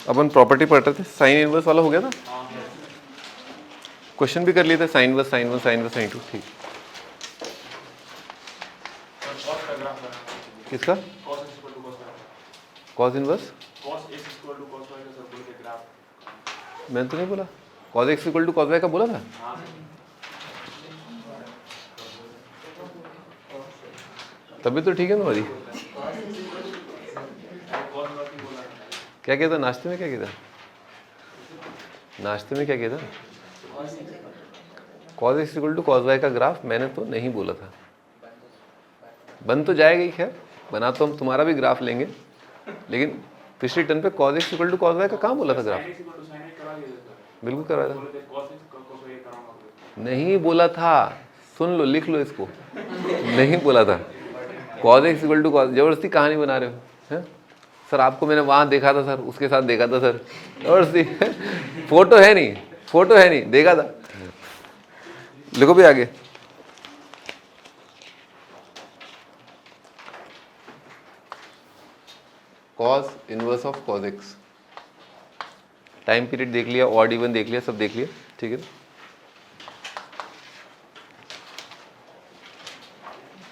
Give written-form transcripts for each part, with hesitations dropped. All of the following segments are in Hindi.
अपन प्रॉपर्टी पढ़ रहे थे, साइन इनवर्स वाला हो गया था, क्वेश्चन भी कर लिए थे, sine verse sine one sine verse sine two. ठीक, किसका कॉस इनवर्स? मैंने तो नहीं बोला cos x equal to cos y का बोला था। तभी तो ठीक है तुम्हारी। क्या किया था नाश्ते में, क्या किया था नाश्ते में, क्या किया था? Cos x equal to cos y का ग्राफ मैंने तो नहीं बोला था। बन तो जाएगा ही, खैर बना तो हम तुम्हारा भी ग्राफ लेंगे, लेकिन पिछली टर्न पे cos x equal to cos y का कहाँ बोला था ग्राफ? बिल्कुल करवाया था, नहीं बोला था, सुन लो लिख लो इसको, नहीं बोला था cos x equal to cos. जबरदस्ती कहानी बना रहे हो हैं सर, आपको मैंने वहाँ देखा था सर, उसके साथ देखा था सर, जबरदस्ती। फोटो है नहीं, फोटो है नहीं, देखा था। लिखो भी आगे, cos inverse of cos x. Time period देख लिया, ऑड इवन देख लिया, सब देख लिया, ठीक है।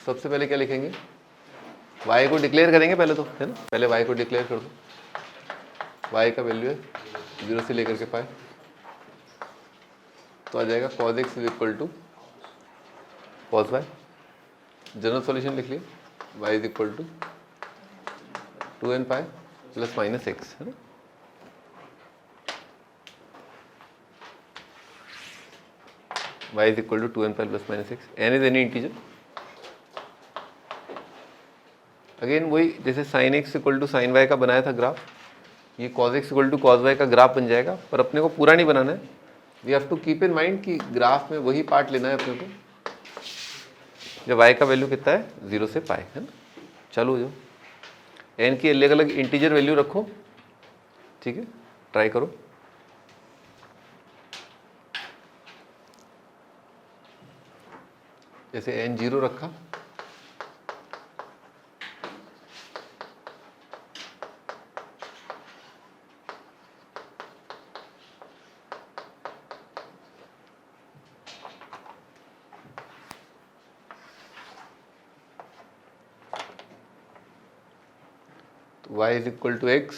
सबसे पहले क्या लिखेंगे, y को डिक्लेयर करेंगे पहले तो, है ना, पहले y को डिक्लेयर कर दो। y का वैल्यू है 0 से लेकर के पाए, तो आ जाएगा cos x is equal to cos y। General solution लिख लिया, y is equal to 2n pi plus minus x, है ना। y is equal to 2n pi plus minus x, n is any integer. Again वही, जैसे sine x equal to sine y का बनाया था ग्राफ, ये cos x equal to cos y का ग्राफ बन जाएगा, पर अपने को पूरा नहीं बनाना है। We have to keep in mind कि ग्राफ में वही पार्ट लेना है अपने को जब y का वैल्यू कितना है 0 से पाए, है ना। चलो जो n की अलग अलग इंटीजर वैल्यू रखो, ठीक है, ट्राई करो। जैसे n 0 रखा, y is equal to x,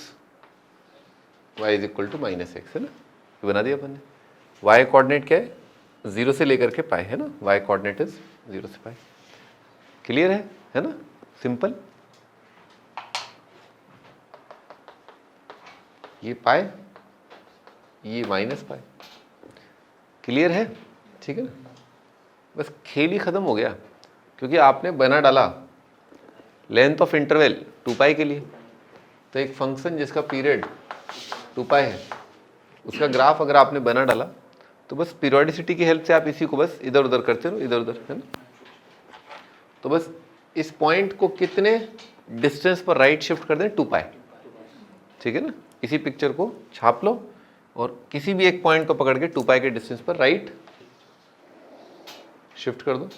y is equal to minus x, है ना, ये बना दिया अपन ने। y कोऑर्डिनेट क्या है, 0 से लेकर के पाए, है ना, y कोऑर्डिनेट इज 0 से पाए। क्लियर है ना, सिंपल। ये पाए, ये माइनस पाए, क्लियर है, ठीक है ना। बस खेल ही खत्म हो गया, क्योंकि आपने बना डाला लेंथ ऑफ इंटरवल 2 पाई के लिए, तो एक फंक्शन जिसका पीरियड 2 पाई है उसका ग्राफ अगर आपने बना डाला, तो बस पीरियोडिसिटी की हेल्प से आप इसी को बस इधर उधर करते रहो, इधर उधर, है ना। तो बस इस पॉइंट को कितने डिस्टेंस पर राइट शिफ्ट कर दें, 2 पाई, ठीक है ना। इसी पिक्चर को छाप लो और किसी भी एक पॉइंट को पकड़ के 2 पाई के डिस्टेंस पर राइट शिफ्ट कर दो,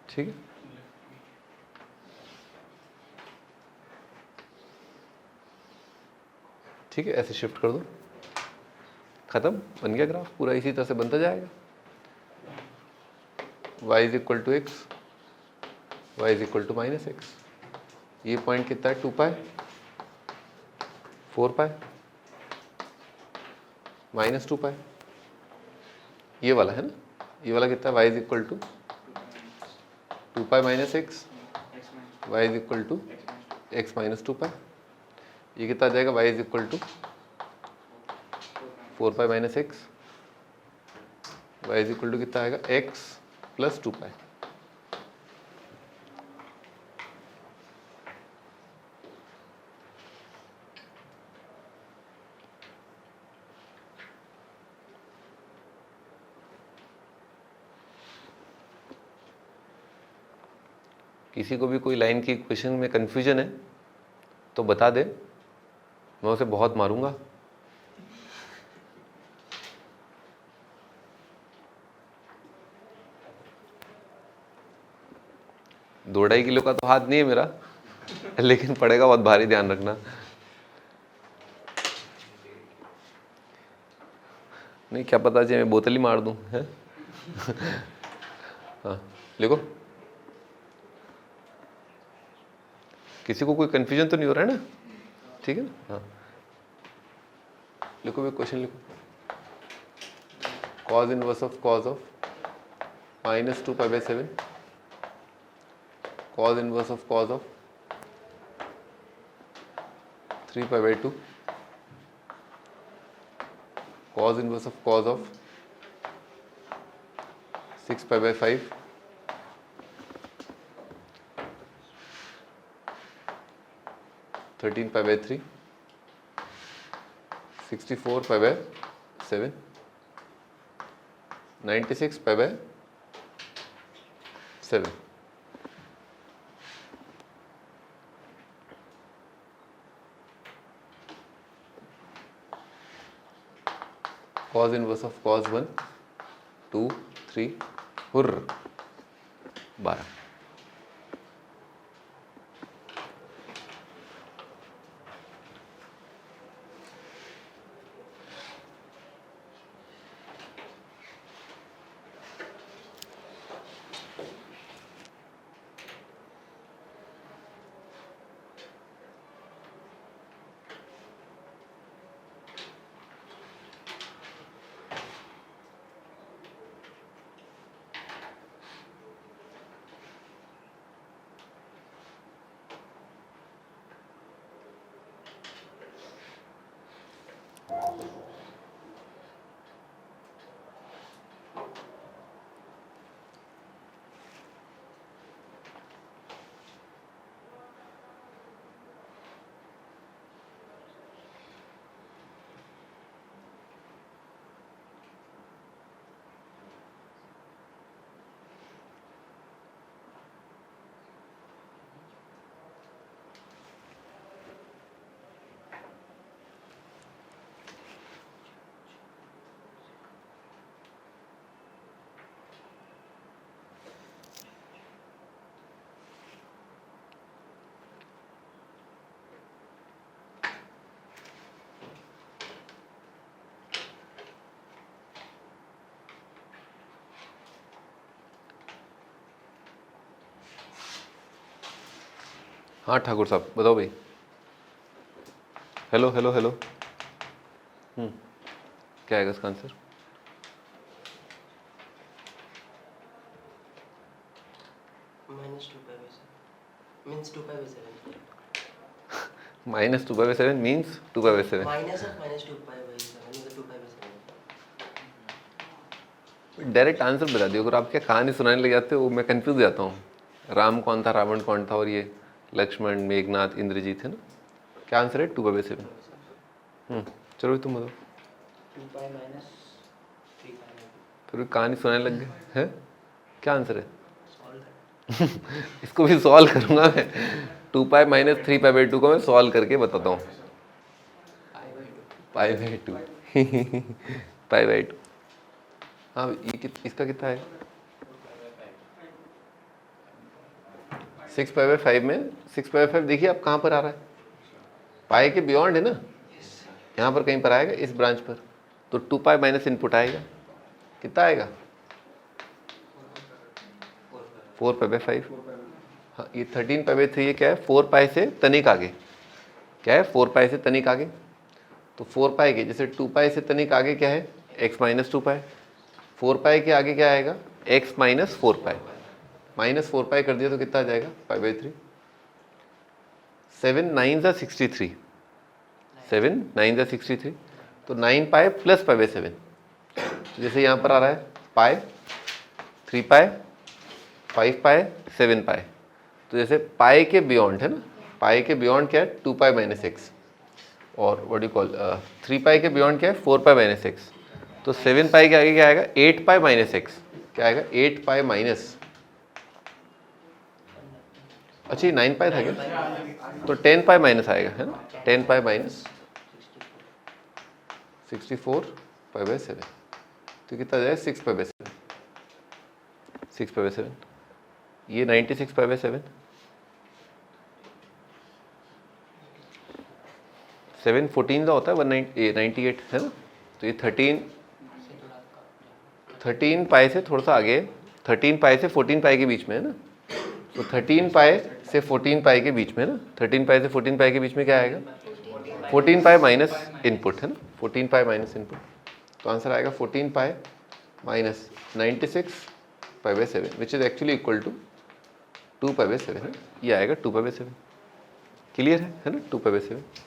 ठीक है। ठीक है, ऐसे शिफ्ट कर दो, खत्म, बन गया ग्राफ पूरा, इसी तरह से बनता जाएगा। y is equal to x, y is equal to minus x. ये पॉइंट कितना है, 2 पाई, 4 पाई, माइनस 2 पाई, ये वाला है ना, ये वाला कितना है, y is equal to 2 pi minus x, y is equal to x minus 2 pi. ये कितना आ जाएगा, y is equal to 4 pi minus x, y is equal to कितना आएगा, x प्लस 2 पाई। किसी को भी कोई लाइन की इक्वेशन में कन्फ्यूजन है तो बता दे, मैं उसे बहुत मारूंगा। दो 2.5 किलो का तो हाथ नहीं है मेरा, लेकिन पड़ेगा बहुत भारी, ध्यान रखना। नहीं क्या पता जी मैं बोतल ही मार दूँ है। हाँ लिखो, किसी को कोई कन्फ्यूजन तो नहीं हो रहा है ना, ठीक है ना। हाँ लिखो भाई, क्वेश्चन लिखो। cos inverse of -2 pi by 7, cos inverse of 3 pi by 2, cos inverse of 6 pi by 5, thirteen pi by 3, 64 pi by 7, 96 pi by 7। cos inverse of 1 2 3 हुर्र 12। हाँ ठाकुर साहब बताओ भाई। Hello hello hello. क्या आएगा इसका answer? -2 pi by 7 -2 pi by 7 means 2 pi by 7। Minus of -2 pi by 7 is 2 pi by 7। Direct answer बता दियो। अगर आप क्या कहानी सुनाने लग जाते हो मैं कंफ्यूज हो जाता हूँ। राम कौन था, रावण कौन था, और ये लक्ष्मण, मेघनाथ, इंद्रजीत है ना। क्या आंसर है? 2 पाई बाई 7। चलो तुम बताओ। 2 पाई माइनस 3 पाई। फिर कहानी सुनाने लग गए हैं। क्या आंसर है? सॉल्व इसको भी सॉल्व करूंगा मैं। 2 पाई माइनस 3 पाई बाई 2 को मैं सॉल्व करके बताता हूँ। Pi by 2 pi by 2। हाँ ये इसका कितना है? 6 पाई बाई 5 में 6 पाई बाई 5 देखिए आप कहाँ पर आ रहा है। पाई के बियॉन्ड है ना, यहाँ पर कहीं पर आएगा इस ब्रांच पर। तो 2 पाई माइनस इनपुट आएगा, कितना आएगा? 4 पाई बाई 5। हाँ ये 13 पाई बाई 3 ये क्या है? 4 पाई से तनिक आगे। क्या है? 4 पाई से तनिक आगे। तो 4 पाई के जैसे 2 पाई से तनिक आगे क्या है? x माइनस 2 पाई। 4 पाई के आगे क्या आएगा? x minus 4 pi. माइनस 4 पाई कर दिया तो कितना आ जाएगा? Pi by 3। 7 9 ज़ा 63। 7 9 ज़ा 63। तो 9 पाई प्लस पाई बाई 7। तो जैसे यहाँ पर आ रहा है पाई, 3 पाई, 5 पाई, 7 पाई। तो जैसे पाई के बियॉन्ड है ना, पाई के बियॉन्ड क्या है? 2 पाई माइनस एक्स। और व्हाट डू कॉल 3 पाई के बियॉन्ड क्या है? 4 पाई माइनस एक्स। तो 7 पाई के आगे क्या आएगा? 8 पाई माइनस एक्स। क्या आएगा? 8 पाई माइनस, अच्छा ये 9 पाई था क्या? तो 10 पाई माइनस आएगा है ना, 10 पाई माइनस 64 पाई बाई 7। तो कितना जाएगा? 6 पाई बाई 7। 6 पाई बाई 7 ये 96 पाई बाई 7। 7 14 का होता है 198 है ना। तो ये 13 13 पाई से थोड़ा सा आगे, 13 पाई से 14 पाई के बीच में है ना, तो 13 पाई से 14 पाई के बीच में है ना, 13 पाई से 14 पाई के बीच में क्या आएगा, 14 पाई माइनस इनपुट है ना, 14 पाई माइनस इनपुट, तो आंसर आएगा 14 pi minus 96 pi by 7 which is actually equal to 2 pi by 7 है, ये आएगा 2 पाई बाई 7। क्लियर है ना, 2 पाई बाई 7।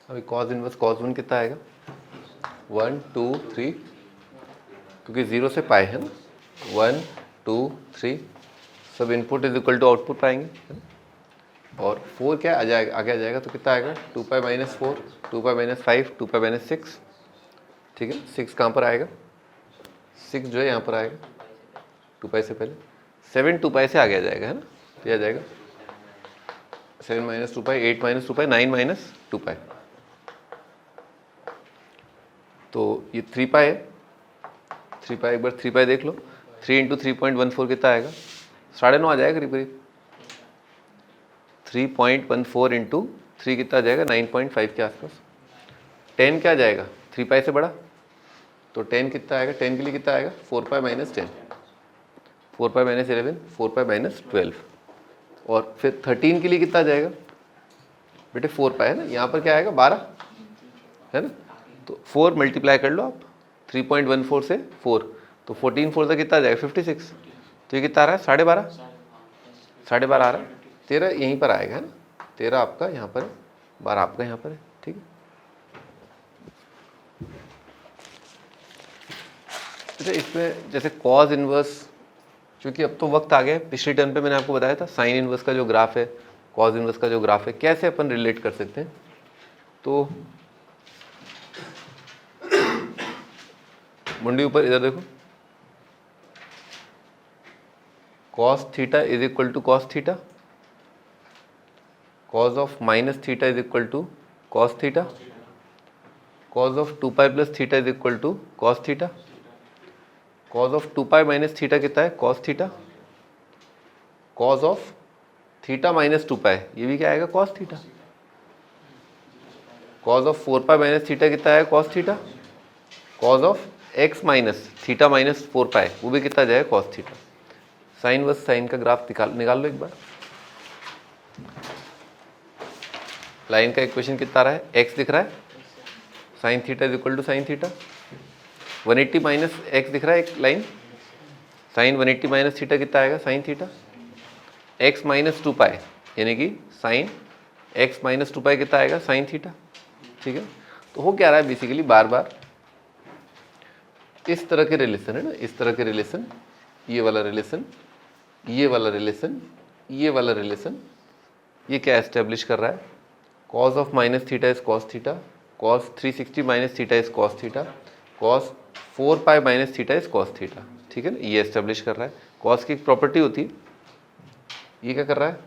अभी कॉज इनवर्स कॉज 1 कितना आएगा, 1 2 3, क्योंकि 0 से पाए है ना, 1 2 3 सब input is equal to output पाएंगे है ना? और 4 क्या आ जाएगा, आगे आ जाएगा तो कितना आएगा, 2 pi minus 4, 2 pi minus 5, 2 pi minus 6, ठीक है। 6 कहाँ पर आएगा, 6 जो है यहाँ पर आएगा 2 पाई से पहले, 7 2 पाई से आगे आ जाएगा है ना, तो आ जाएगा 7 माइनस 2 पाई, 8 माइनस 2 पाई, 9 माइनस 2 पाई, तो ये 3 पाई है, 3 पाई, एक बार 3 पाई देख लो, 3 इंटू 3.14 कितना आएगा, 9.5 आ जाएगा करीब करीब, 3.14 इंटू 3 कितना आ जाएगा, 9.5 के आसपास। 10 क्या आ जाएगा, 3 पाई से बड़ा, तो 10 कितना आएगा, 10 के लिए कितना आएगा, 4 pi minus 10, 4 pi minus 11, 4 pi minus 12, और फिर 13 के लिए कितना आ जाएगा बेटे, 4 पाई है ना, यहाँ पर क्या आएगा 12 है ना, तो 4 मल्टीप्लाई कर लो आप, 3.14 से 4, तो 14 4 से कितना आ जाएगा 56, तो ये कितना आ रहा है 12.5, 12.5 आ रहा है, 13 यहीं पर आएगा है ना, 13 आपका यहाँ पर है, 12 आपका यहाँ पर है, ठीक है। अच्छा इसमें जैसे कॉज इनवर्स, क्योंकि अब तो वक्त आ गया, पिछले टर्म पे मैंने आपको बताया था साइन इनवर्स का जो ग्राफ है, कॉज इनवर्स का जो ग्राफ है, कैसे अपन रिलेट कर सकते हैं, तो मुंडी ऊपर इधर देखो, cos theta is equal to cos theta, cos of minus theta is equal to cos theta, cos of 2 pi plus theta is equal to cos theta, cos of 2 pi minus theta कितना है cos theta, cos of theta minus 2 pi ये भी क्या आएगा cos theta, cos of 4 pi minus theta कितना है cos theta, cos of x minus theta minus 4 पाई वो भी कितना जाएगा cos theta. Sine verse sine का ग्राफ निकाल लो एक बार, लाइन का इक्वेशन कितना आ रहा है, x दिख रहा है, sine theta is equal to sine theta, 180 minus x दिख रहा है एक लाइन, साइन 180 माइनस थीटा कितना आएगा साइन थीटा, x माइनस 2 पाई यानी कि साइन x माइनस 2 पाई कितना आएगा साइन थीटा, ठीक है। तो हो क्या रहा है बेसिकली, बार बार इस तरह के रिलेशन है ना, इस तरह के रिलेशन, ये वाला रिलेशन, ये वाला रिलेशन, ये वाला रिलेशन, ये क्या एस्टेब्लिश कर रहा है, cos of minus theta is cos theta, cos 360 minus theta is cos theta, cos 4 pi minus theta is cos theta, ठीक है ना, ये एस्टेब्लिश कर रहा है। cos की एक प्रॉपर्टी होती है, ये क्या कर रहा है,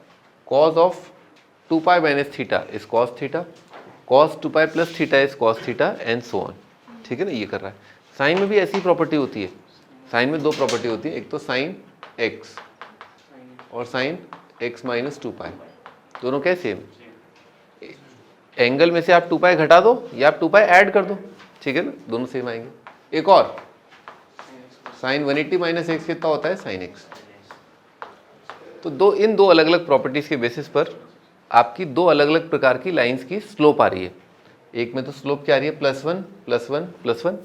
cos of 2 pi minus theta is cos theta, cos 2 pi plus theta is cos theta and so on, ठीक है ना, ये कर रहा है। साइन में भी ऐसी प्रॉपर्टी होती है, साइन में दो प्रॉपर्टी होती है, एक तो साइन x और साइन x माइनस 2 पाई, दोनों क्या सेम, एंगल में से आप 2 पाई घटा दो या आप 2 पाई ऐड कर दो, ठीक है ना, दोनों सेम आएंगे। एक और साइन 180 माइनस एक्स कितना होता है साइन x, तो इन दो अलग अलग प्रॉपर्टीज के बेसिस पर आपकी दो अलग अलग प्रकार की लाइंस की स्लोप आ रही है, एक में तो स्लोप क्या आ रही है +1 +1 +1,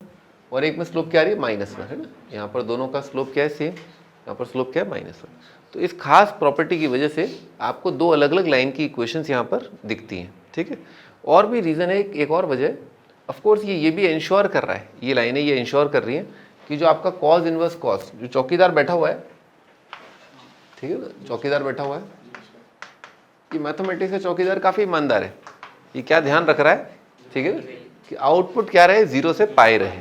और एक में स्लोप क्या आ रही है -1 है ना, यहाँ पर दोनों का स्लोप क्या है सेम, यहाँ पर स्लोप क्या है -1। तो इस खास प्रॉपर्टी की वजह से आपको दो अलग अलग लाइन की इक्वेशंस यहाँ पर दिखती हैं, ठीक है। और भी रीज़न है, एक और वजह, ऑफ कोर्स ये भी इंश्योर कर रहा है, ये लाइनें ये इंश्योर कर रही हैं कि जो आपका कॉज इनवर्स कॉस, जो चौकीदार बैठा हुआ है, ठीक है ना, चौकीदार बैठा हुआ है, ये मैथमेटिक्स का चौकीदार काफ़ी ईमानदार है। ये क्या ध्यान रख रहा है, ठीक है, कि आउटपुट क्या रहे, 0 से पाई रहे।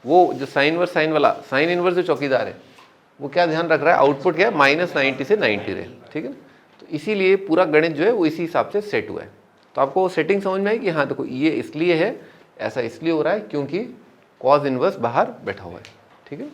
वो जो साइन इनवर्स साइन वाला, साइन इनवर्स जो चौकीदार है, वो क्या ध्यान रख रहा है, आउटपुट क्या है, -90 से 90 रहे, ठीक है। तो इसीलिए पूरा गणित जो है वो इसी हिसाब से सेट हुआ है। तो आपको वो सेटिंग समझ में आई कि हाँ देखो ये इसलिए है, ऐसा इसलिए हो रहा है क्योंकि कॉज इनवर्स बाहर बैठा हुआ है, ठीक है।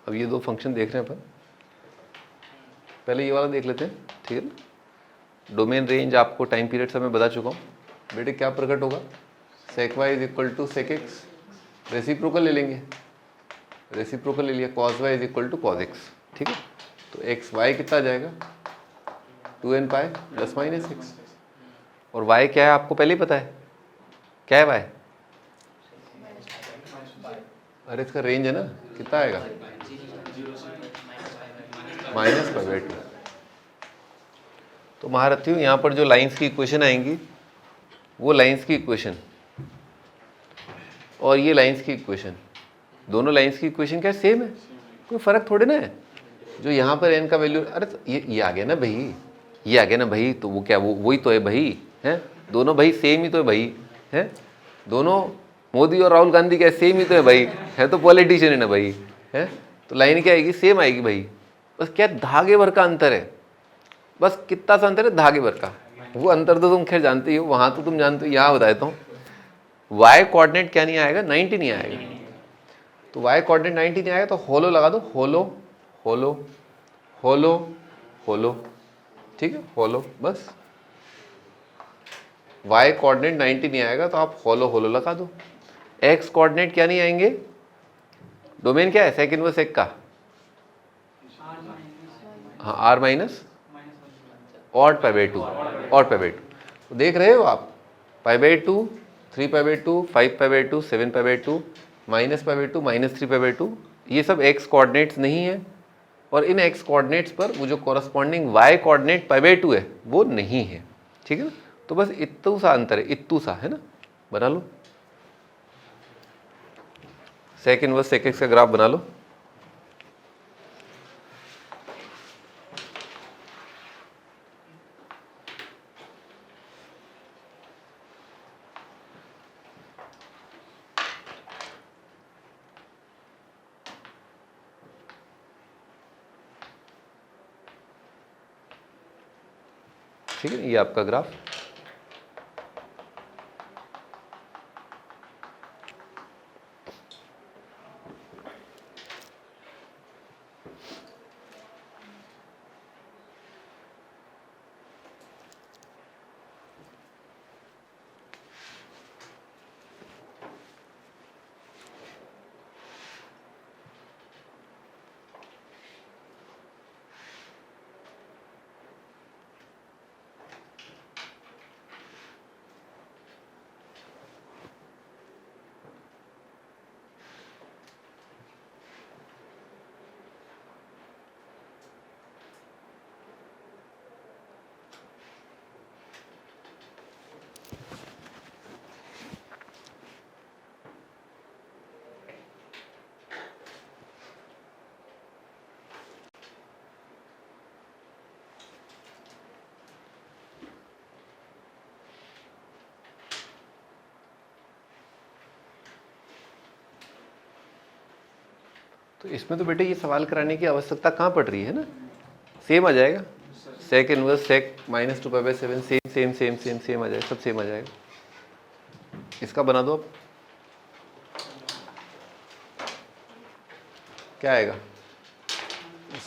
अब ये दो फंक्शन देख रहे हैं अपन, पहले ये वाला देख लेते हैं, ठीक है ना। डोमेन रेंज आपको टाइम पीरियड से मैं बता चुका हूँ। बेटे क्या प्रकट होगा, sec y = sec x, reciprocal ले लेंगे, रेसिप्रोकल ले लिया, cos y = cos x, ठीक है। तो x y कितना आ जाएगा, 2n पाई ± x, और y क्या है आपको पहले ही पता है, क्या है y, अरे इसका रेंज है ना, कितना आएगा, -π/2। तो महारथियों यहाँ पर जो लाइंस की इक्वेशन आएंगी वो लाइंस की इक्वेशन और ये लाइंस की इक्वेशन, दोनों लाइंस की इक्वेशन क्या सेम है, कोई फर्क थोड़े ना है। जो यहाँ पर n का वैल्यू, अरे तो ये आ गया ना भाई, ये आ गया ना भाई, तो वो क्या, वो वही तो है भाई, हैं दोनों भाई सेम ही तो है भाई, हैं दोनों मोदी और राहुल गांधी क्या सेम ही तो है भाई, है तो पॉलिटिशियन है ना भाई, है तो लाइन क्या आएगी, सेम आएगी भाई, बस क्या धागे भर का अंतर है, बस कितना सा अंतर है, धागे भर का। वो अंतर तो तुम खैर जानते ही हो, वहाँ तो तुम जानते हो, यहाँ बता देता हूँ। y कोऑर्डिनेट क्या नहीं आएगा, 90 नहीं आएगा। तो y कोऑर्डिनेट 90 नहीं आएगा तो होलो लगा दो, होलो होलो होलो होलो, ठीक है, होलो बस। y कोऑर्डिनेट 90 नहीं आएगा तो आप होलो होलो लगा दो। x कोऑर्डिनेट क्या नहीं आएंगे, डोमेन क्या है, सेक इनवर्स एक का, हाँ r माइनस ऑड π/2, ऑड π/2। तो देख रहे हो आप, π/2, 3π/2, 5π/2, 7π/2, -π/2, -3π/2, ये सब x कोऑर्डिनेट्स नहीं है, और इन x कोऑर्डिनेट्स पर वो जो कॉरस्पॉन्डिंग y कोऑर्डिनेट π/2 है वो नहीं है, ठीक है ना। तो बस इतू सा अंतर है, इतू सा है ना, बना लो, सेक इनवर्स सेक एक्स का ग्राफ बना लो। ठीक है, ये आपका ग्राफ, तो इसमें तो बेटे ये सवाल कराने की आवश्यकता कहाँ पड़ रही है ना, सेम आ जाएगा, sec inverse sec minus 2π/7 same same same same same आ जाएगा, सब सेम आ जाएगा। इसका बना दो अब, क्या आएगा,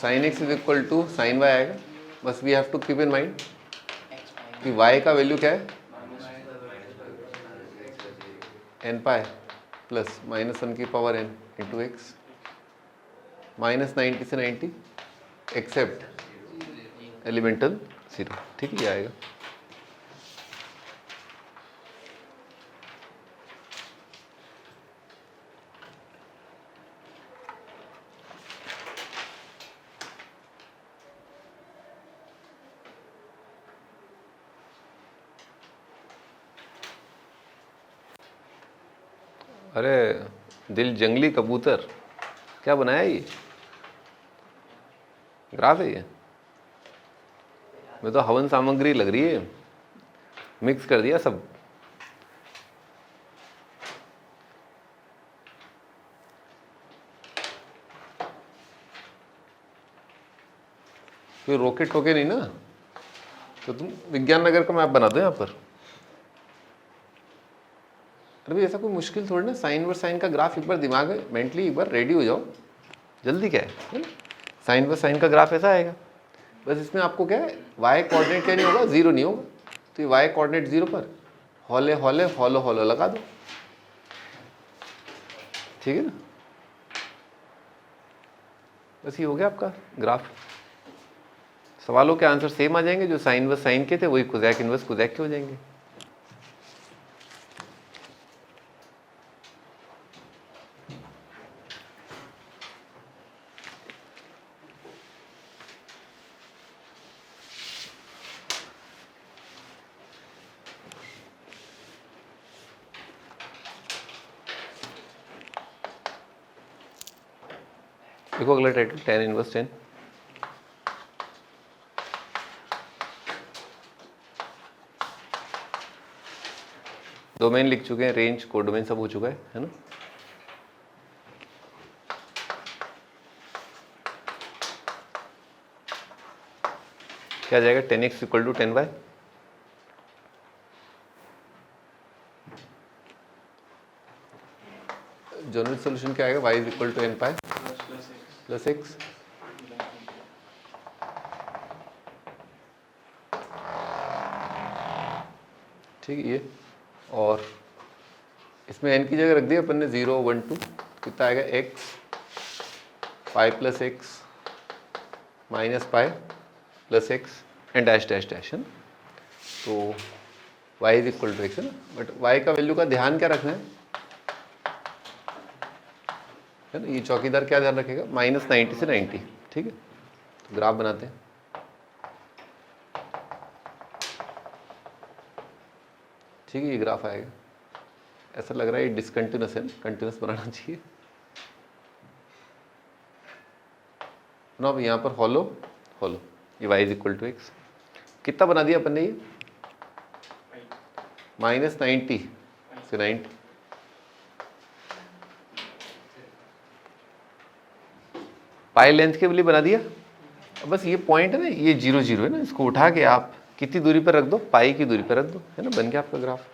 sin x is equal to sin y आएगा। बस we have to keep in mind कि y का वैल्यू क्या है, n पाई प्लस -1 की पावर n इंटू एक्स, -90 से 90 एक्सेप्ट एलिमेंटल 0, ठीक है, ये आएगा। अरे दिल जंगली कबूतर, क्या बनाया ये ग्राफ है, ये मैं तो हवन सामग्री लग रही है, मिक्स कर दिया सब। कोई रोके टोके नहीं ना, तो तुम विज्ञान नगर का मैप बना दो यहाँ पर। अरे भाई ऐसा कोई मुश्किल थोड़ी ना, साइन व साइन का ग्राफ एक बार दिमाग में मेंटली एक बार रेडी हो जाओ, जल्दी क्या है ना, साइन व साइन का ग्राफ ऐसा आएगा। बस इसमें आपको क्या है, वाई कोऑर्डिनेट क्या नहीं होगा, 0 नहीं होगा, तो ये वाई कोऑर्डिनेट 0 पर हॉले हॉले हॉलो हॉलो लगा दो, ठीक है ना, बस ये हो गया आपका ग्राफ। सवालों के आंसर सेम आ जाएंगे, जो साइन व साइन के थे वही कोजैक इनवर्स कोजैक के हो जाएंगे। देखो अगला टाइटल, tan इनवर्स 10। डोमेन लिख चुके हैं, रेंज कोडोमेन सब हो चुका है ना। क्या आ जाएगा, 10x equal to 10y, general solution क्या आएगा, y is equal to n pi plus x, ठीक है ये। और इसमें n की जगह रख दिया अपन ने 0 1 2, कितना आएगा x pi plus x minus pi plus x and dash dash dash, है ना। तो y is equal to x है ना, बट y का वैल्यू का ध्यान क्या रखना है ना, ये चौकीदार क्या ध्यान रखेगा, -90 से 90, ठीक है। तो ग्राफ बनाते हैं, ठीक है, ये ग्राफ आएगा। ऐसा लग रहा है ये डिसकंटिन्यूस है, कंटिन्यूस बनाना चाहिए ना। अब यहाँ पर हॉलो हॉलो, ये y is equal to x, कितना बना दिया अपन ने ये, -90 से 90, पाई लेंथ के लिए बना दिया। अब बस ये पॉइंट है ना, ये 0 0 है ना, इसको उठा के आप कितनी दूरी पर रख दो, पाई की दूरी पर रख दो, है ना, बन गया आपका ग्राफ।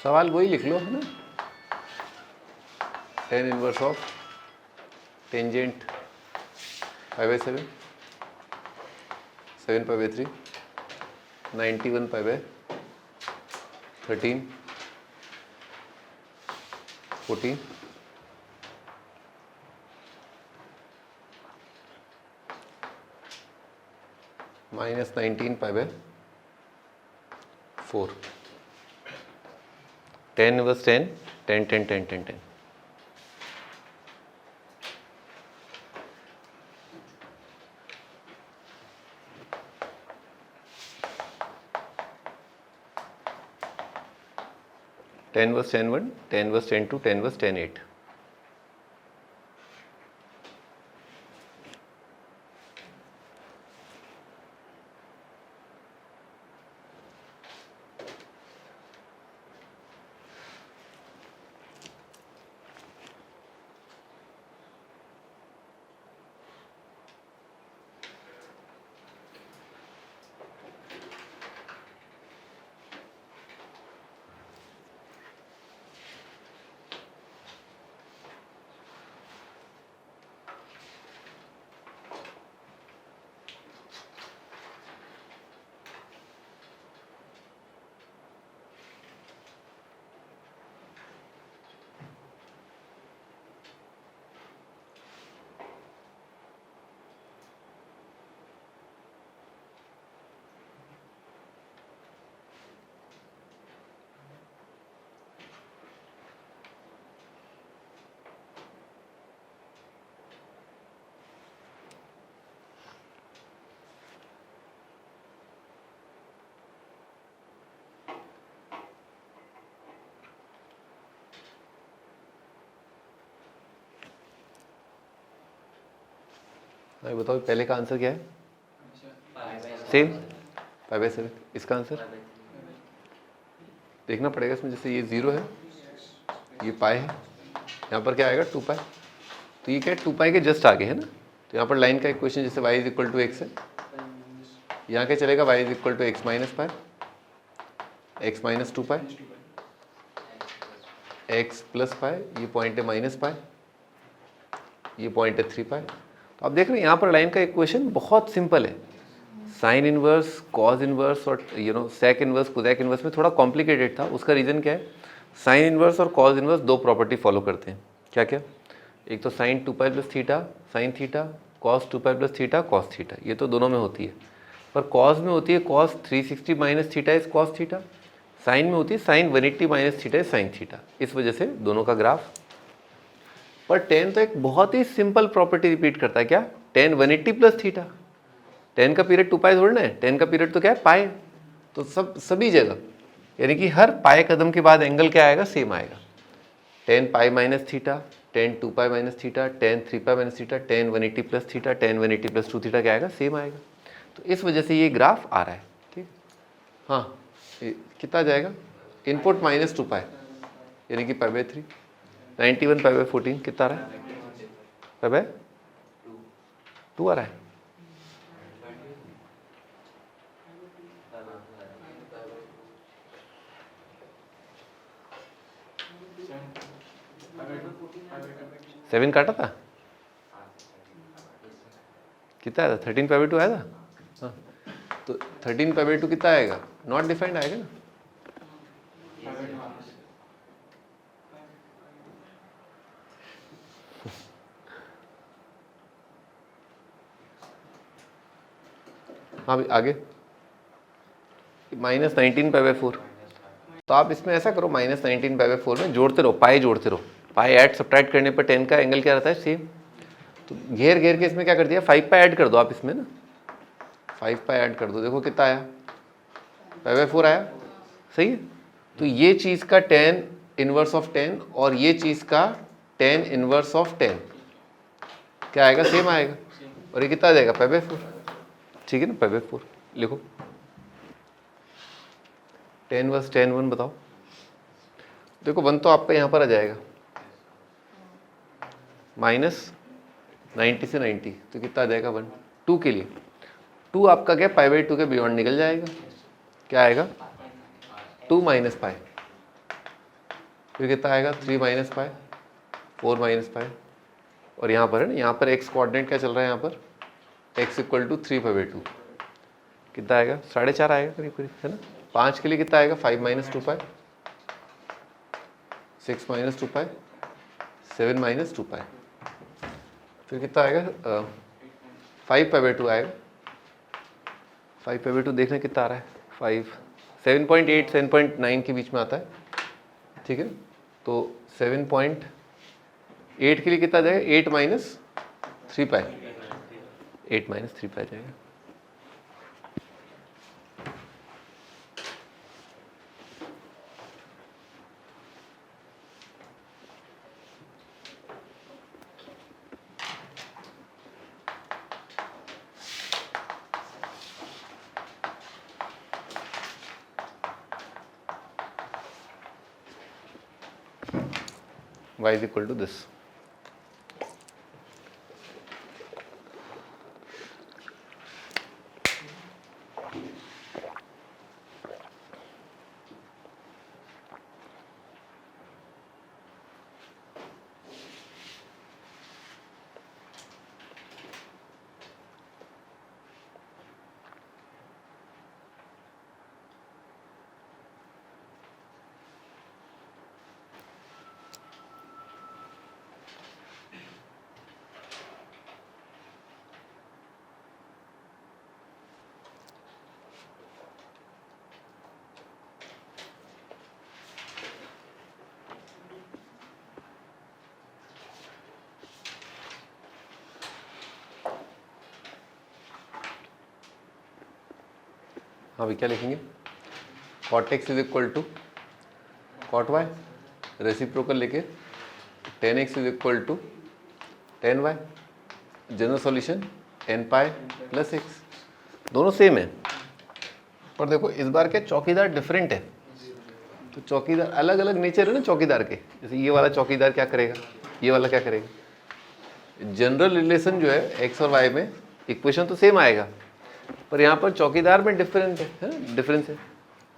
सवाल वही लिख लो, है ना, tan inverse of tangent 5/7, 7π/3, 91π/13, 14, -19π/4, 10 inverse 10, 10, 10, 10, 10, 10. Tan verse 10 1, 10 verse 10 2, 10 verse 10 8. अभी बताओ पहले का आंसर क्या है? सेम 5/7. इसका आंसर देखना पड़ेगा इसमें, जैसे ये 0 है, ये पाई है, यहाँ पर क्या आएगा 2π. तो ये क्या है 2π के जस्ट आगे है ना. तो यहाँ पर लाइन का इक्वेशन जैसे y = x है, यहाँ क्या चलेगा y = x - π, x - 2π, x + π, ये पॉइंट है -π, ये पॉइंट है 3π. तो आप देख रहे हैं यहाँ पर लाइन का इक्वेशन बहुत सिंपल है. साइन इनवर्स, कॉज इनवर्स और सेक इनवर्स, कोसेक इनवर्स में थोड़ा कॉम्प्लिकेटेड था. उसका रीज़न क्या है? साइन इनवर्स और कॉज इनवर्स दो प्रॉपर्टी फॉलो करते हैं. क्या क्या? एक तो sine 2π + theta sine theta, cos 2π + theta cos theta. ये तो दोनों में होती है, पर कॉज में होती है cos 360 - theta is cos theta. Sine में होती है sine 180 - theta is sine theta. इस वजह से दोनों का ग्राफ. पर टेन तो एक बहुत ही सिंपल प्रॉपर्टी रिपीट करता है. क्या? Ten 180 + theta. टेन का पीरियड 2π थोड़ना है, टेन का पीरियड तो क्या है पाई. तो सभी जगह यानी कि हर पाई कदम के बाद एंगल क्या आएगा? सेम आएगा. Tan pi - theta, tan 2π - theta, tan 3π - theta, tan 180 + theta, tan 180 + 2 theta क्या आएगा? सेम आएगा. तो इस वजह से ये ग्राफ आ रहा है. ठीक. हाँ, कितना जाएगा? इनपुट -2π यानी कि π/3, 91 π/14 कितना आ रहा है? π/2 आ रहा है. सेवन काटा था, कितना आया था? 13 π/2 आया था. हाँ, तो 13 π/2 कितना आएगा? नॉट डिफाइंड आएगा ना. हाँ आगे -19 π/4. तो आप इसमें ऐसा करो, -19 π/4 में जोड़ते रहो, पाई जोड़ते रहो. पाई ऐड सब्ट्रैक्ट करने पर 10 का एंगल क्या रहता है? सेम. तो घेर घेर के इसमें क्या कर दिया? 5π ऐड कर दो आप इसमें ना. 5π ऐड कर दो, देखो कितना आया? π/4 आया. सही है. तो ये चीज़ का tan इनवर्स ऑफ 10 और ये चीज़ का tan इनवर्स ऑफ 10 क्या आएगा? सेम आएगा. और ये कितना आ जाएगा? π/4. ठीक है ना, π/4 लिखो. tan वर्स tan 1 बताओ. देखो 1 तो आपका यहाँ पर आ जाएगा, -90 से 90, तो कितना आ जाएगा? 1. 2 के लिए 2 आपका क्या? π/2 के बियॉन्ड निकल जाएगा. क्या आएगा? 2 - π. फिर कितना आएगा 3 माइनस पाई, 4 माइनस पाई, और यहाँ पर है ना, यहाँ पर एक्स कोऑर्डिनेट क्या चल रहा है, यहाँ पर x इक्वल टू 3 पाई/2, कितना आएगा 4.5 आएगा करीब करीब, है ना। 5 के लिए कितना आएगा 5 माइनस 2 पाई, 6 माइनस 2 पाई, 7 माइनस 2 पाई, फिर कितना आएगा 5 पाई/2 आएगा। 5 पाई/2 देखना कितना आ रहा है, 7.8 7.9 के बीच में आता है, ठीक है। तो 7.8 के लिए कितना जाएगा 8 माइनस 3 पाई, 8 माइनस 3 पाई जाएगा। y is equal to this. हाँ भाई क्या लिखेंगे, cot x is equal to cot y, reciprocal लेके tan x is equal to tan y, general solution n pi plus x, दोनों सेम है। पर देखो इस बार क्या चौकीदार डिफरेंट है, तो चौकीदार अलग अलग नेचर है ना चौकीदार के। जैसे ये वाला चौकीदार क्या करेगा, ये वाला क्या करेगा। जनरल रिलेशन जो है x और y में इक्वेशन तो सेम आएगा, पर यहाँ पर चौकीदार में डिफरेंस है ना, डिफरेंस है।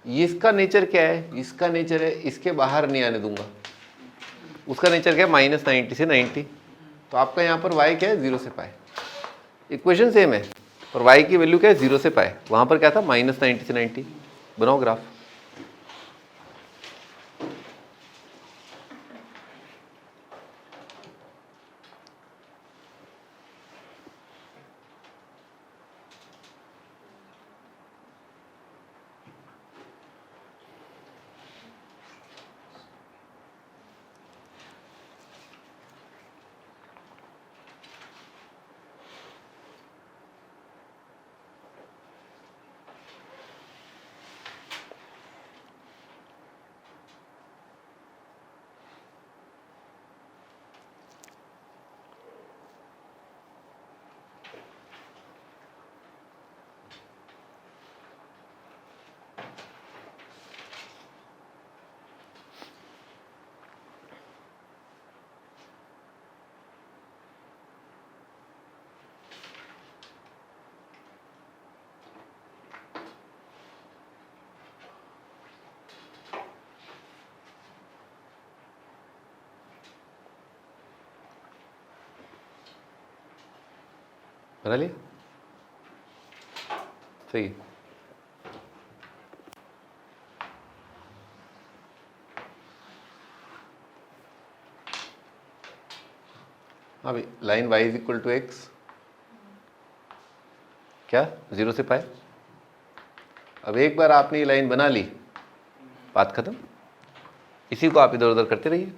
ये इसका नेचर क्या है, इसका नेचर है इसके बाहर नहीं आने दूंगा, उसका नेचर क्या है -90 से 90। तो आपका यहाँ पर y क्या है 0 से पाई, इक्वेशन सेम है पर y की वैल्यू क्या है 0 से पाई, वहाँ पर क्या था -90 से 90। बनाओ ग्राफ। बना लिया, सही है। हाँ भाई line y is equal to x क्या 0 से पाई। अब एक बार आपने ये लाइन बना ली, बात खत्म। इसी को आप इधर उधर करते रहिए,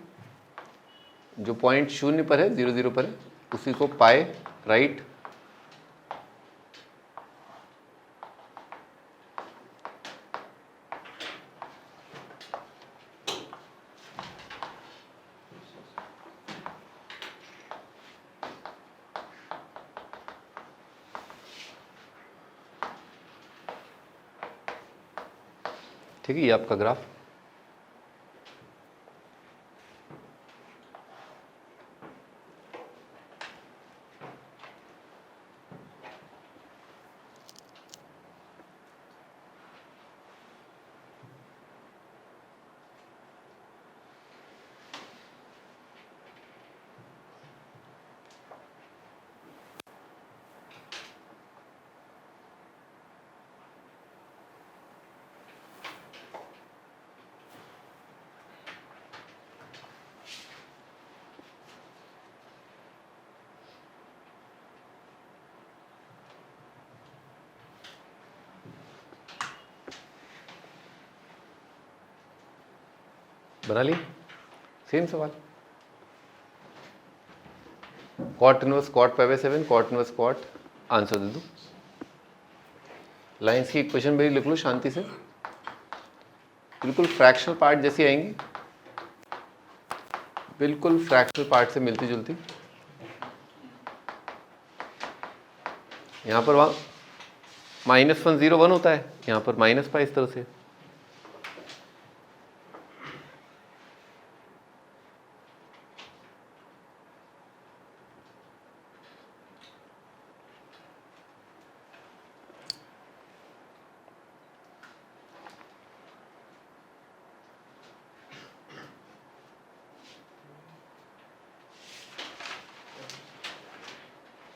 जो पॉइंट 0 पर है 0 0 पर है उसी को पाए राइट, ठीक है। ये आपका ग्राफ। बना लिए, सेम सवाल। Cot inverse cot pi by 7, cot inverse cot, answer दे दो। लाइंस की इक्वेशन भी लिख लो शांति से, बिल्कुल फ्रैक्शनल पार्ट जैसी आएंगी, बिल्कुल फ्रैक्शनल पार्ट से मिलती जुलती। यहाँ पर वहाँ -1 0 1 होता है, यहाँ पर -π इस तरह से।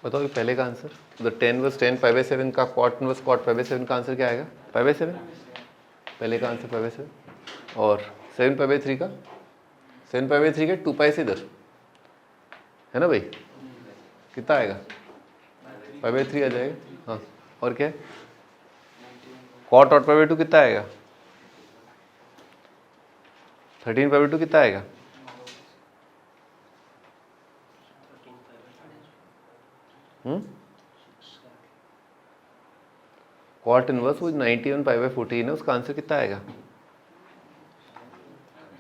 बताओ ये पहले का आंसर, तो 10 वर्स 10 पाई बाय 7 का cot inverse cot pi by 7 का आंसर क्या आएगा? पाई बाय 7, पहले का आंसर पाई बाय 7। और 7 पाई बाय 3 का, 7 पाई बाय 3 का 2 पाई से इधर है ना भाई, कितना आएगा? पाई बाय 3 आ जाएगा। हाँ, और क्या है? कॉट और पाई बाय 2 कितना आएगा? 13 पाई बाय 2 कितना आएगा? कॉट इनवर्स वो 91 पाई बाय 14 है, उसका आंसर कितना आएगा?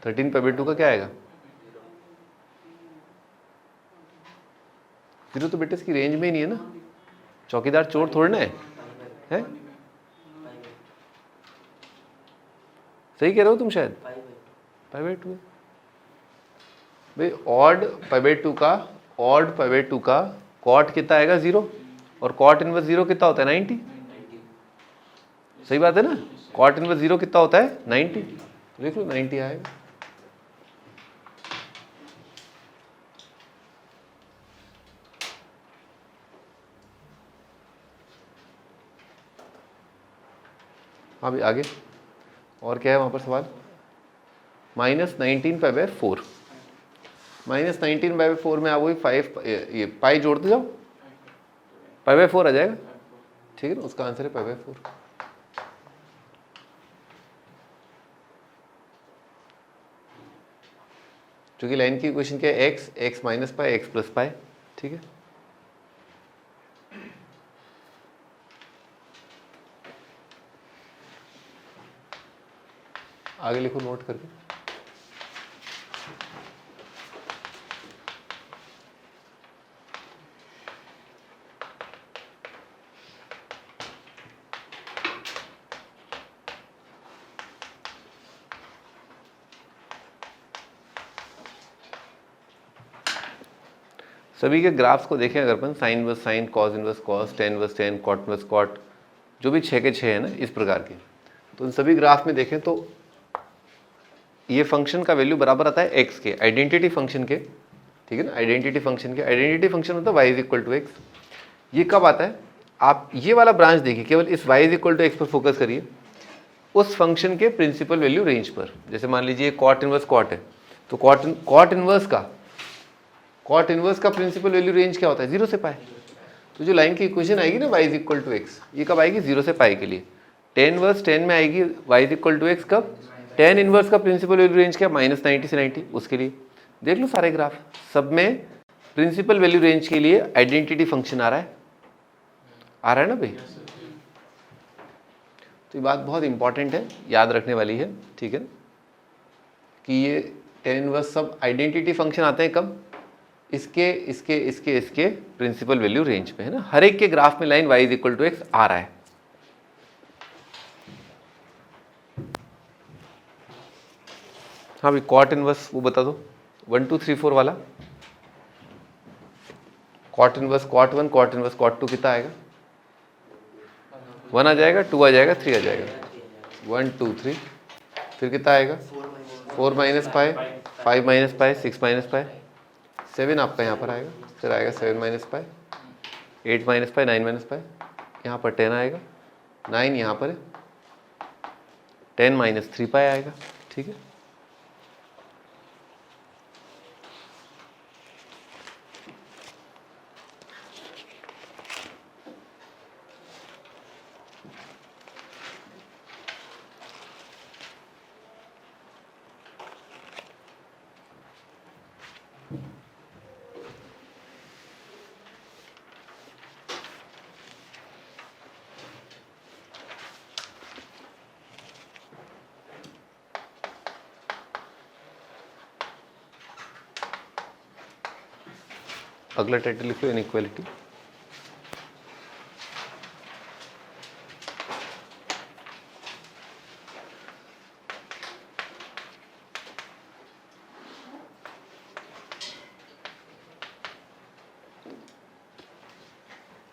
13 पाई बाय 2 का क्या आएगा? 0 तो बेटे इसकी रेंज में ही नहीं है ना, चौकीदार चोर थोड़ी ना है? सही कह रहे हो तुम शायद, पाई बाय 2 है भाई। ऑड पाई बाय 2 का, ऑड पाई बाय 2 का कॉट कितना आएगा? 0, और कॉट इनवर्स 0 कितना होता है? 90। सही बात है ना, कॉट इनवर्स 0 कितना होता है? 90। देख लो 90 आएगा। हाँ भाई आगे, और क्या है वहाँ पर सवाल? -19 पाई बाय 4, -19 पाई बाय 4 में आप वही 5 ये पाई जोड़ते जाओ, पाई बाय 4 आ जाएगा, ठीक है ना, उसका आंसर है पाई बाय 4। क्योंकि लाइन की इक्वेशन क्या है? x माइनस पाई x प्लस पाई, ठीक है। आगे लिखो नोट करके। सभी के ग्राफ्स को देखें अगर अपन, sine inverse sine, cos inverse cos, tan inverse tan, cot inverse cot, जो भी 6 के 6 है ना इस प्रकार के, तो उन सभी ग्राफ में देखें तो ये फंक्शन का वैल्यू बराबर आता है x के, आइडेंटिटी फंक्शन के, ठीक है ना, आइडेंटिटी फंक्शन के। आइडेंटिटी फंक्शन होता है y is equal to x. ये कब आता है? आप ये वाला ब्रांच देखिए, केवल इस y is equal to x पर फोकस करिए, उस फंक्शन के प्रिंसिपल वैल्यू रेंज पर। जैसे मान लीजिए कॉट इनवर्स कॉट है, तो कॉट इनवर्स का प्रिंसिपल वैल्यू रेंज क्या होता है? 0 से पाई। तो जो लाइन की इक्वेशन आएगी ना y is equal to x, ये कब आएगी? 0 से पाई के लिए। टेन इनवर्स 10 में आएगी y is equal to x कब? टेन इनवर्स का प्रिंसिपल वैल्यू रेंज क्या? -90 से 90, उसके लिए। देख लो सारे ग्राफ, सब में प्रिंसिपल वैल्यू रेंज के लिए आइडेंटिटी फंक्शन आ रहा है ना भाई। तो ये बात बहुत इंपॉर्टेंट है, याद रखने वाली है, ठीक है, कि ये टेन इनवर्स सब आइडेंटिटी फंक्शन आते हैं कब? इसके प्रिंसिपल वैल्यू रेंज पे, है ना। हर एक के ग्राफ में line y is equal to x आ रहा है। हाँ भाई, कॉट इनवर्स वो बता दो, 1 2 3 4 वाला। Cot inverse cot 1, cot inverse cot 2 कितना आएगा? 1 आ जाएगा, 2 आ जाएगा, 3 आ जाएगा। 1 2 3, फिर कितना आएगा? 4 minus pi, 5 minus pi, 6 minus pi, 7 आपका यहाँ पर आएगा, फिर आएगा 7 minus pi, 8 minus pi, 9 minus pi, यहाँ पर 10 आएगा, 9 यहाँ पर है, 10 माइनस 3 पाई आएगा, ठीक है। अगला टाइटल लिख लो इनइक्वालिटी।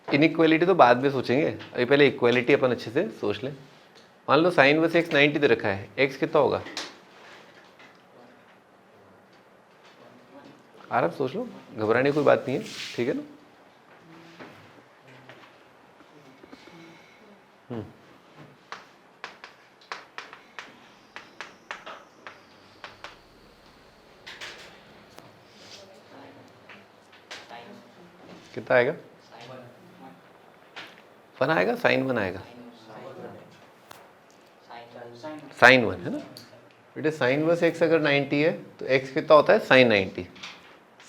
इनइक्वालिटी तो बाद में सोचेंगे, अभी पहले इक्वालिटी अपन अच्छे से सोच लें। मान लो साइन वर्स एक्स 90 दे रखा है, एक्स कितना होगा? आराम सोच लो, घबराने की कोई बात नहीं है, ठीक है ना। कितना आएगा? वन आएगा, साइन वन आएगा, साइन वन है ना बेटे। साइन वर्स एक्स अगर 90 है तो एक्स कितना होता है? साइन 90।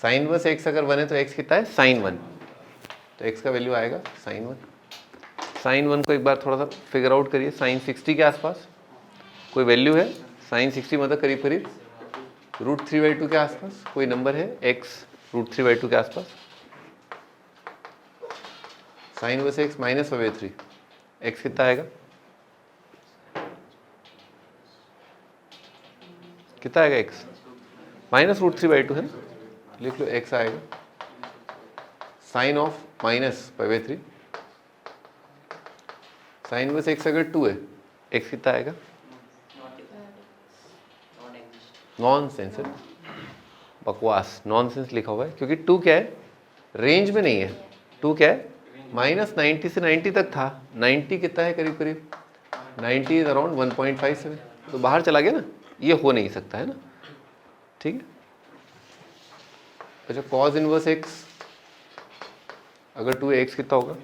साइन वर्स एक्स अगर 1 है तो एक्स कितना है? साइन 1। तो एक्स का वैल्यू आएगा साइन 1। साइन 1 को एक बार थोड़ा सा फिगर आउट करिए, साइन 60 के आसपास कोई वैल्यू है? साइन 60 मतलब करीब करीब √3/2 के आसपास कोई नंबर है, एक्स √3/2 के आसपास। साइन वर्स एक्स -1/3, एक्स कितना आएगा? कितना आएगा एक्स? -√3/2 है ना, लिख लो एक्स आएगा sine of -5/3। Sine verse x अगर 2 है, एक्स कितना आएगा? नॉनसेंस है, बकवास, नॉनसेंस लिखा हुआ है क्योंकि 2 क्या है? रेंज में नहीं है। 2 क्या है? -90 से 90 तक था। 90 कितना है? करीब करीब 90 इज अराउंड 1.57, तो बाहर चला गया ना, ये हो नहीं सकता है ना, ठीक है। अच्छा, कॉज इनवर्स एक्स अगर 2 है, एक्स कितना होगा?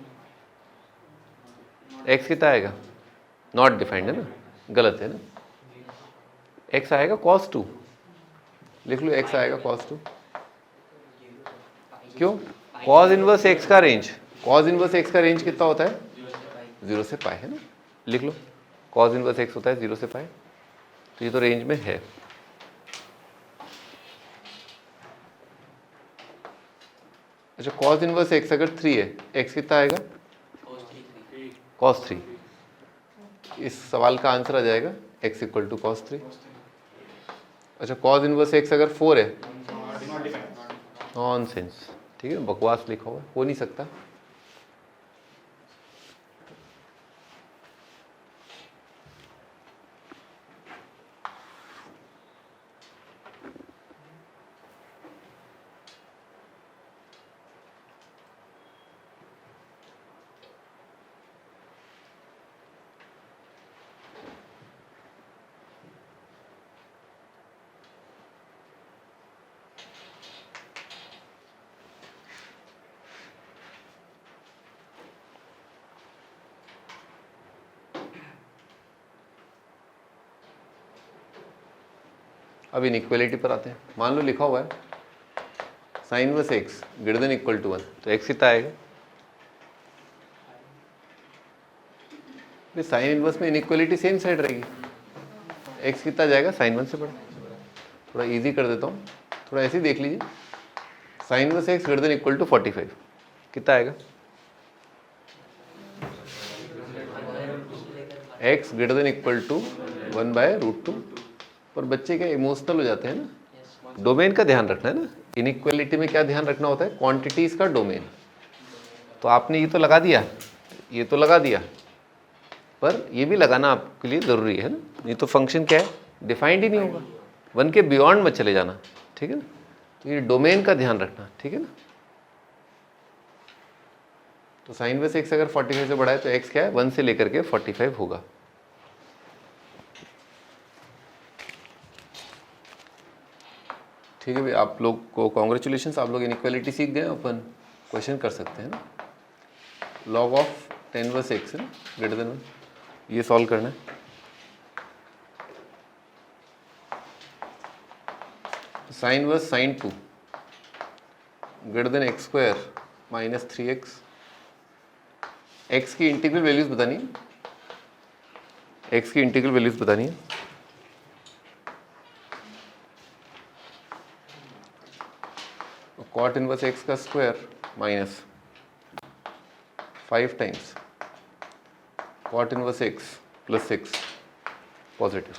एक्स कितना आएगा? नॉट डिफाइंड है ना, गलत है ना। एक्स आएगा cos 2, लिख लो एक्स आएगा cos 2। क्यों? कॉज इनवर्स एक्स का रेंज, कॉज इनवर्स एक्स का रेंज कितना होता है? 0 से पाई है ना, लिख लो कॉज इनवर्स एक्स होता है 0 से पाई, तो ये तो रेंज में है। अच्छा, कॉज इनवर्स एक्स अगर 3 है, एक्स कितना आएगा? cos 3। इस सवाल का आंसर आ जाएगा x = cos 3। अच्छा, कॉज इनवर्स एक्स अगर 4 है, नॉनसेंस, ठीक है, बकवास लिखा हुआ है, हो नहीं सकता। अब इनइक्वालिटी पर आते हैं। मान लो लिखा हुआ है साइन इनवर्स एक्स > 1, तो एक्स कितना आएगा? साइन इनवर्स में इनइक्वालिटी सेम साइड रहेगी, एक्स कितना जाएगा? साइन 1 से बड़ा। थोड़ा इजी कर देता हूँ, थोड़ा ऐसे ही देख लीजिए। साइन इनवर्स एक्स > 45 कितना आएगा? x > 1/√2। पर बच्चे क्या इमोशनल हो जाते हैं ना, डोमेन का ध्यान रखना है ना। इनइक्वालिटी में क्या ध्यान रखना होता है? क्वांटिटीज का डोमेन। तो आपने ये तो लगा दिया, ये तो लगा दिया, पर ये भी लगाना आपके लिए ज़रूरी है ना, नहीं तो फंक्शन क्या है? डिफाइंड ही नहीं होगा। 1 के बियॉन्ड मत चले जाना, ठीक है ना। तो ये डोमेन का ध्यान रखना, ठीक है ना। तो साइन इनवर्स एक्स अगर 45 से बड़ा है तो एक्स क्या है? 1 से लेकर के 45 होगा। ठीक है भाई, आप लोग को कॉन्ग्रेचुलेशंस, आप लोग इनइक्वालिटी सीख गए। अपन क्वेश्चन कर सकते हैं ना। Log of tan inverse x है ग्रेटर देन 1, ये सॉल्व करना है। Sine inverse sine 2 greater than x² - 3x। X की इंटीग्रल वैल्यूज बतानी है, एक्स की इंटीग्रल वैल्यूज बतानी है। कॉट इनवर्स एक्स का square minus 5 times cot inverse x plus 6 positive.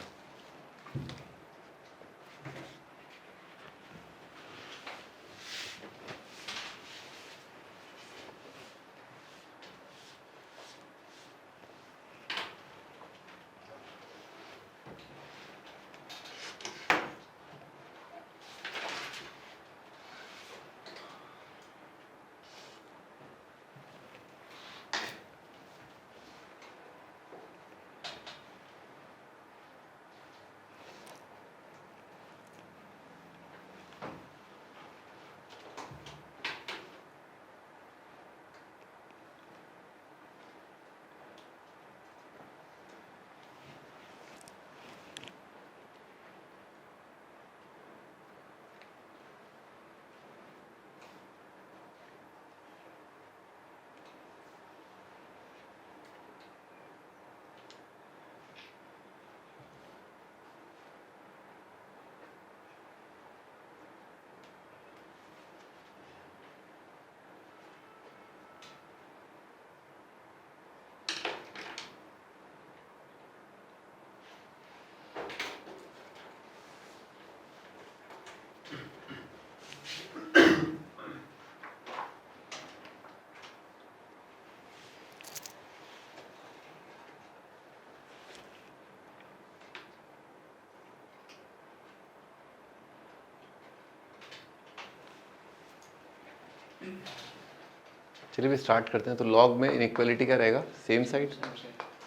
चलिए भी स्टार्ट करते हैं। तो लॉग में इनइक्वालिटी क्या रहेगा, same side.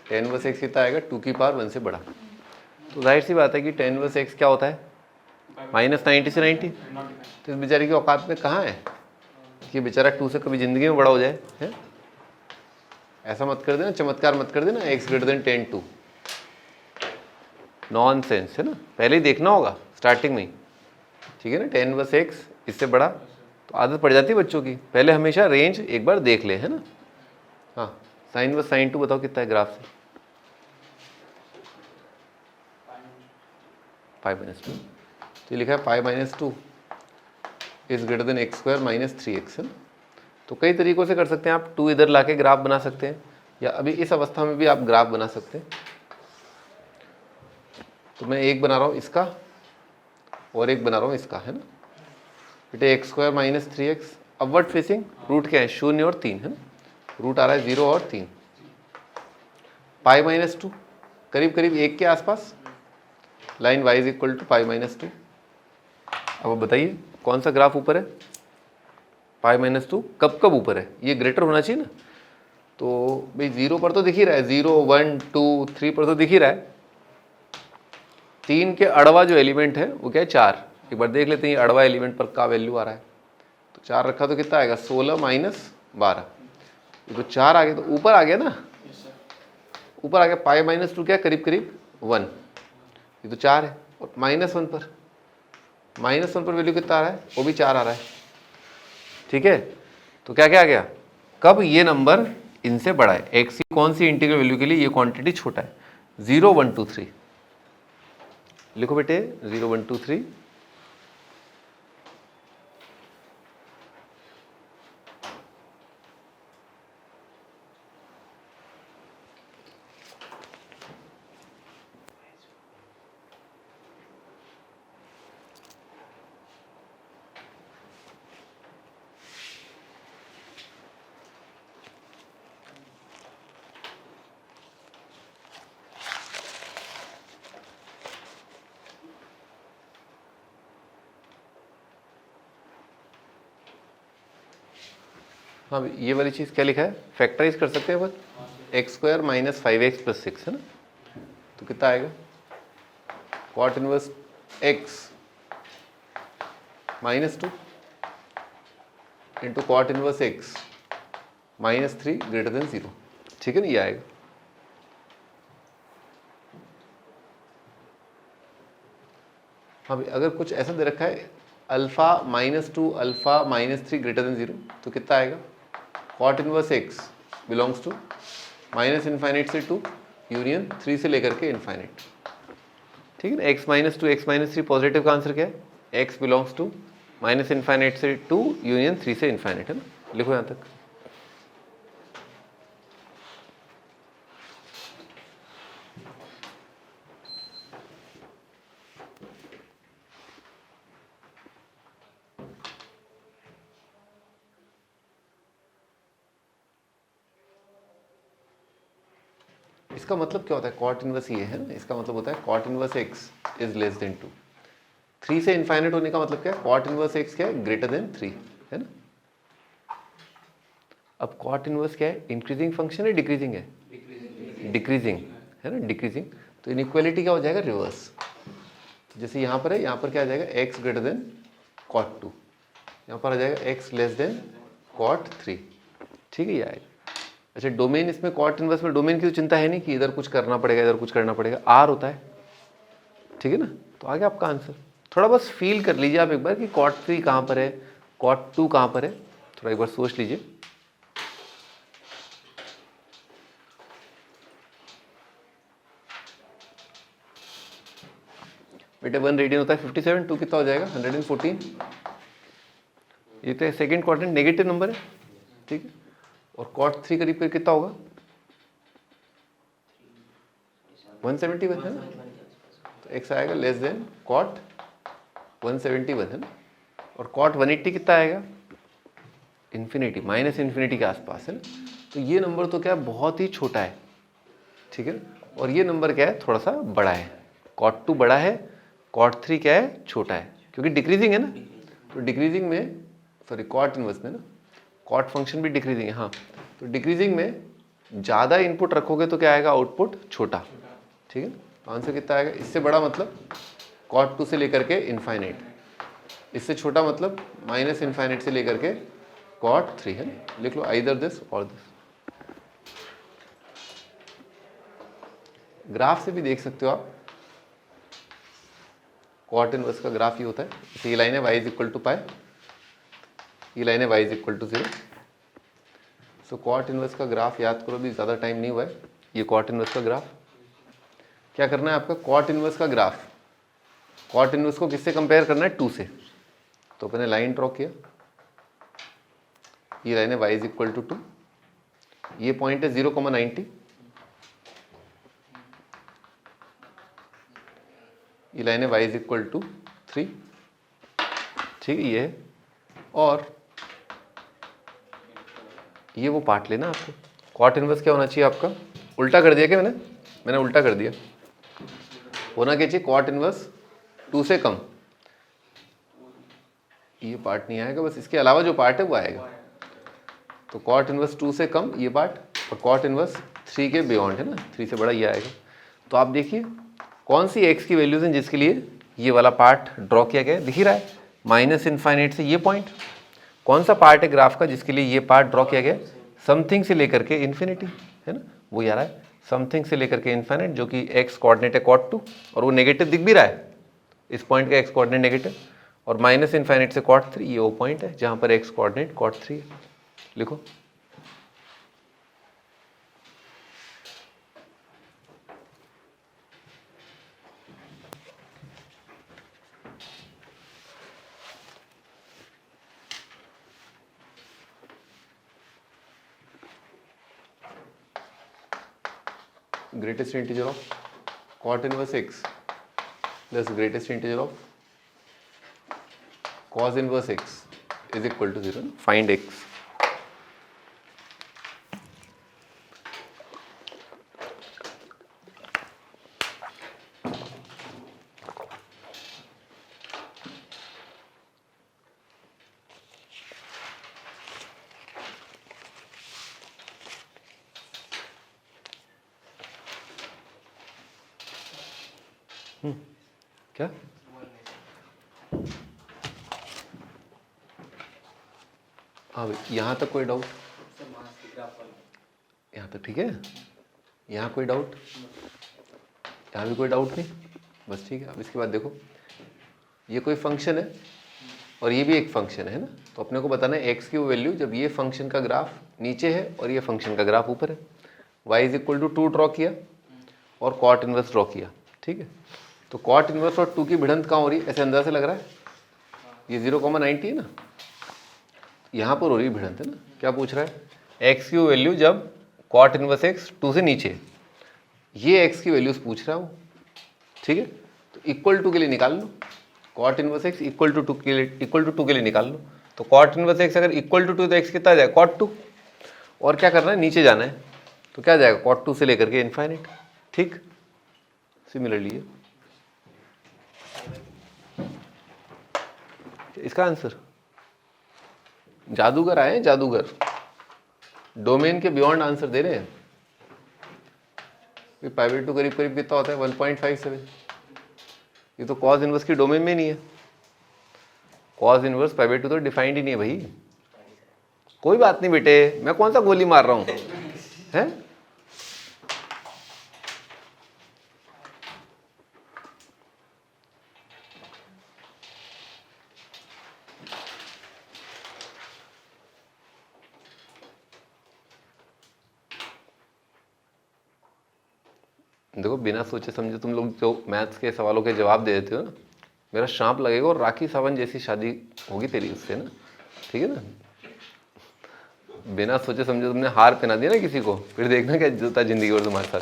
Tan inverse x कितना आएगा, 2 की पावर 1 से बड़ा। तो जाहिर सी बात है कि टेन इनवर्स एक्स क्या होता है, -90 से 90। तो इस बेचारे की औकात में कहाँ है कि बेचारा 2 से कभी ज़िंदगी में बड़ा हो जाए, है? ऐसा मत कर देना, चमत्कार मत कर देना, x ग्रेटर देन 10 2, नॉनसेंस है ना। पहले ही देखना होगा स्टार्टिंग में ही, ठीक है ना। टेन इनवर्स एक्स इससे बड़ा, तो आदत पड़ जाती है बच्चों की, पहले हमेशा रेंज एक बार देख ले, है ना। हाँ, साइन इनवर्स साइन 2 बताओ कितना है ग्राफ से, 5-2। तो ये लिखा है π-2 is greater than x square minus 3x, है ना। तो कई तरीकों से कर सकते हैं आप, 2 इधर लाके ग्राफ बना सकते हैं, या अभी इस अवस्था में भी आप ग्राफ बना सकते हैं। तो मैं एक बना रहा हूँ इसका और एक बना रहा हूँ इसका, है ना। बेटे x square minus 3x, upward facing, root क्या है, 0 और 3, है ना। रूट आ रहा है 0 और 3। π-2 करीब करीब 1 के आसपास, line y is equal to π-2। अब बताइए कौन सा ग्राफ ऊपर है, π-2 कब कब ऊपर है, ये ग्रेटर होना चाहिए ना। तो भाई 0 पर तो दिख ही रहा है, 0 1 2 3 पर तो दिख ही रहा है। 3 के अड़वा जो एलिमेंट है वो क्या है, 4। एक बार देख लेते हैं अड़वा एलिमेंट पर का वैल्यू आ रहा है। तो 4 रखा तो कितना आएगा, 16 माइनस 12। तो 4 आ गया, तो ऊपर आ गया ना, ऊपर आ गया। π-2 क्या, करीब करीब 1, ये तो 4 है। और -1 पर, -1 पर वैल्यू कितना आ रहा है, वो भी 4 आ रहा है, ठीक है। तो क्या क्या आ गया, कब ये नंबर इनसे बड़ा है, एक्स की कौन सी इंटीग्रल वैल्यू के लिए ये क्वांटिटी छोटा है, 0 1 2 3। लिखो बेटे 0 1 2 3। हाँ, ये वाली चीज़ क्या लिखा है, फैक्टराइज कर सकते हैं बस, x square minus 5x plus 6, है ना। तो कितना आएगा, cot inverse x -2 into cot inverse x -3 greater than 0, ठीक है ना, ये आएगा। हाँ भाई, अगर कुछ ऐसा दे रखा है अल्फा -2 अल्फा -3 ग्रेटर देन 0, तो कितना आएगा, cot inverse x belongs to -∞ से 2 यूनियन 3 से लेकर के इनफाइनाइट, ठीक है ना। x -2 x -3 पॉजिटिव का आंसर क्या है, x belongs to minus infinite से 2 यूनियन 3 से इन्फाइनाइट, है ना। लिखो यहाँ तक। इसका मतलब क्या होता है, कॉट इनवर्स ये है ना, इसका मतलब होता है cot inverse x is less than 2। 3 से इन्फाइनाइट होने का मतलब क्या है, कॉट इनवर्स एक्स क्या है, ग्रेटर देन 3, है ना। अब कॉट इनवर्स क्या है, इंक्रीजिंग फंक्शन है डिक्रीजिंग है, डिक्रीजिंग है ना, डिक्रीजिंग। तो इनइक्वालिटी क्या हो जाएगा, रिवर्स। जैसे यहाँ पर है, यहाँ पर क्या आ जाएगा, एक्स ग्रेटर देन कॉट 2, यहाँ पर आ जाएगा एक्स लेस देन कॉट 3, ठीक है, ये आएगा। अच्छा, डोमेन इसमें कॉट इनवर्स में डोमेन की तो चिंता है नहीं कि इधर कुछ करना पड़ेगा इधर कुछ करना पड़ेगा, आर होता है, ठीक है ना। तो आ गया आपका आंसर। थोड़ा बस फील कर लीजिए आप एक बार कि कॉट 3 कहाँ पर है, कॉट 2 कहाँ पर है, थोड़ा एक बार सोच लीजिए। बेटे 1 रेडियन होता है 57, 2 कितना हो जाएगा 114। ये तो सेकेंड क्वाड्रेंट नेगेटिव नंबर है, ठीक है। और कॉट 3 करीब करीब कितना होगा 171 है ना, तो एक्स आएगा लेस देन कॉट 171 है ना। और कॉट 180 कितना आएगा, इन्फिनिटी, माइनस इन्फिनिटी के आसपास है ना। तो ये नंबर तो क्या है, बहुत ही छोटा है, ठीक है। और ये नंबर क्या है, थोड़ा सा बड़ा है। कॉट 2 बड़ा है, कॉट 3 क्या है, छोटा है, क्योंकि डिक्रीजिंग है ना। तो डिक्रीजिंग में, सॉरी कॉट इनवर्स में ना, कॉट फंक्शन भी डिक्रीजिंग है, हाँ। तो डिक्रीजिंग में ज़्यादा इनपुट रखोगे तो क्या आएगा, आउटपुट छोटा, ठीक है। तो आंसर कितना आएगा, इससे बड़ा मतलब कॉट 2 से लेकर के इन्फाइनाइट, इससे छोटा मतलब माइनस इन्फाइनाइट से लेकर के कॉट 3 है ना। लिख लो आइदर दिस और दिस। ग्राफ से भी देख सकते हो आप, कॉट इनवर्स का ग्राफ ये होता है। ये लाइन है y is equal to pi, ये लाइन है y is equal to 0। So cot inverse का ग्राफ याद करो, भी ज़्यादा टाइम नहीं हुआ है। ये कॉट इनवर्स का ग्राफ क्या करना है आपका, कॉट इनवर्स का ग्राफ, कॉट इनवर्स को किससे कंपेयर करना है, 2 से। तो अपने लाइन ड्रॉ किया, ये लाइन है y इज इक्वल टू 2, ये पॉइंट है 0,90, ये लाइन है y इज इक्वल टू 3, ठीक है, ये है। और ये वो पार्ट लेना आपको। कॉट इनवर्स क्या होना चाहिए आपका, उल्टा कर दिया क्या मैंने उल्टा कर दिया। होना क्या चाहिए, कॉट इनवर्स 2 से कम, ये पार्ट नहीं आएगा, बस इसके अलावा जो पार्ट है वो आएगा। तो कॉट इनवर्स 2 से कम ये पार्ट, और कॉट इनवर्स 3 के बियॉन्ड है ना, 3 से बड़ा ये आएगा। तो आप देखिए कौन सी एक्स की वैल्यूज हैं जिसके लिए ये वाला पार्ट ड्रॉ किया गया है, दिख ही रहा है, माइनस इन्फाइनाइट से ये पॉइंट। कौन सा पार्ट है ग्राफ का जिसके लिए ये पार्ट ड्रॉ किया गया, समथिंग से लेकर के इन्फिनिटी, है ना, वो आ रहा है समथिंग से लेकर के इन्फाइनाइट, जो कि एक्स कोऑर्डिनेट है कॉट 2, और वो नेगेटिव दिख भी रहा है, इस पॉइंट का एक्स कोऑर्डिनेट नेगेटिव। और माइनस इन्फाइनाइट से कॉट 3, ये वो पॉइंट है जहाँ पर एक्स कोऑर्डिनेट कॉट 3 है। लिखो greatest integer of cot inverse x plus greatest integer of cos inverse x is equal to 0. Find x. क्या हाँ भाई, यहाँ तक कोई डाउट, यहाँ तक ठीक है, यहाँ कोई डाउट, यहाँ भी कोई डाउट नहीं, बस ठीक है। अब इसके बाद देखो, ये कोई फंक्शन है और ये भी एक फंक्शन है ना, तो अपने को बताना है एक्स की वो वैल्यू जब ये फंक्शन का ग्राफ नीचे है और ये फंक्शन का ग्राफ ऊपर है। y is equal to 2 draw किया और कॉट इनवर्स ड्रॉ किया, ठीक है। तो कॉट इनवर्स और 2 की भिड़ंत कहाँ हो रही है, ऐसे अंदर से लग रहा है, ये 0,90 है ना, यहाँ पर हो रही भिड़ंत है ना। क्या पूछ रहा है, x की वैल्यू जब cot इनवर्स x 2 से नीचे, ये x की वैल्यूज पूछ रहा हूँ, ठीक है। तो इक्वल टू के लिए निकाल लो, cot inverse x equal to 2 के लिए निकाल लो। तो cot इनवर्स x अगर इक्वल टू 2 तो x कितना आ जाएगा, cot 2। और क्या करना है, नीचे जाना है, तो क्या जाएगा, cot 2 से लेकर के इनफाइनाइट, ठीक। सिमिलरली इसका आंसर, जादूगर आए, जादूगर डोमेन के बियॉन्ड आंसर दे रहे हैं। पाई बाई 2 करीब करीब कितना होता है, 1.57। ये तो कॉज इनवर्स की डोमेन में नहीं है। कॉज इनवर्स पाई बाई 2 तो डिफाइंड ही नहीं है भाई। कोई बात नहीं बेटे, मैं कौन सा गोली मार रहा हूं, है। देखो बिना सोचे समझे तुम लोग जो मैथ्स के सवालों के जवाब दे देते हो ना, मेरा शांप लगेगा और राखी सावंत जैसी शादी होगी तेरी उससे ना, ठीक है ना। बिना सोचे समझे तुमने हार पहना दिया ना किसी को, फिर देखना क्या होता है जिंदगी और तुम्हारे साथ।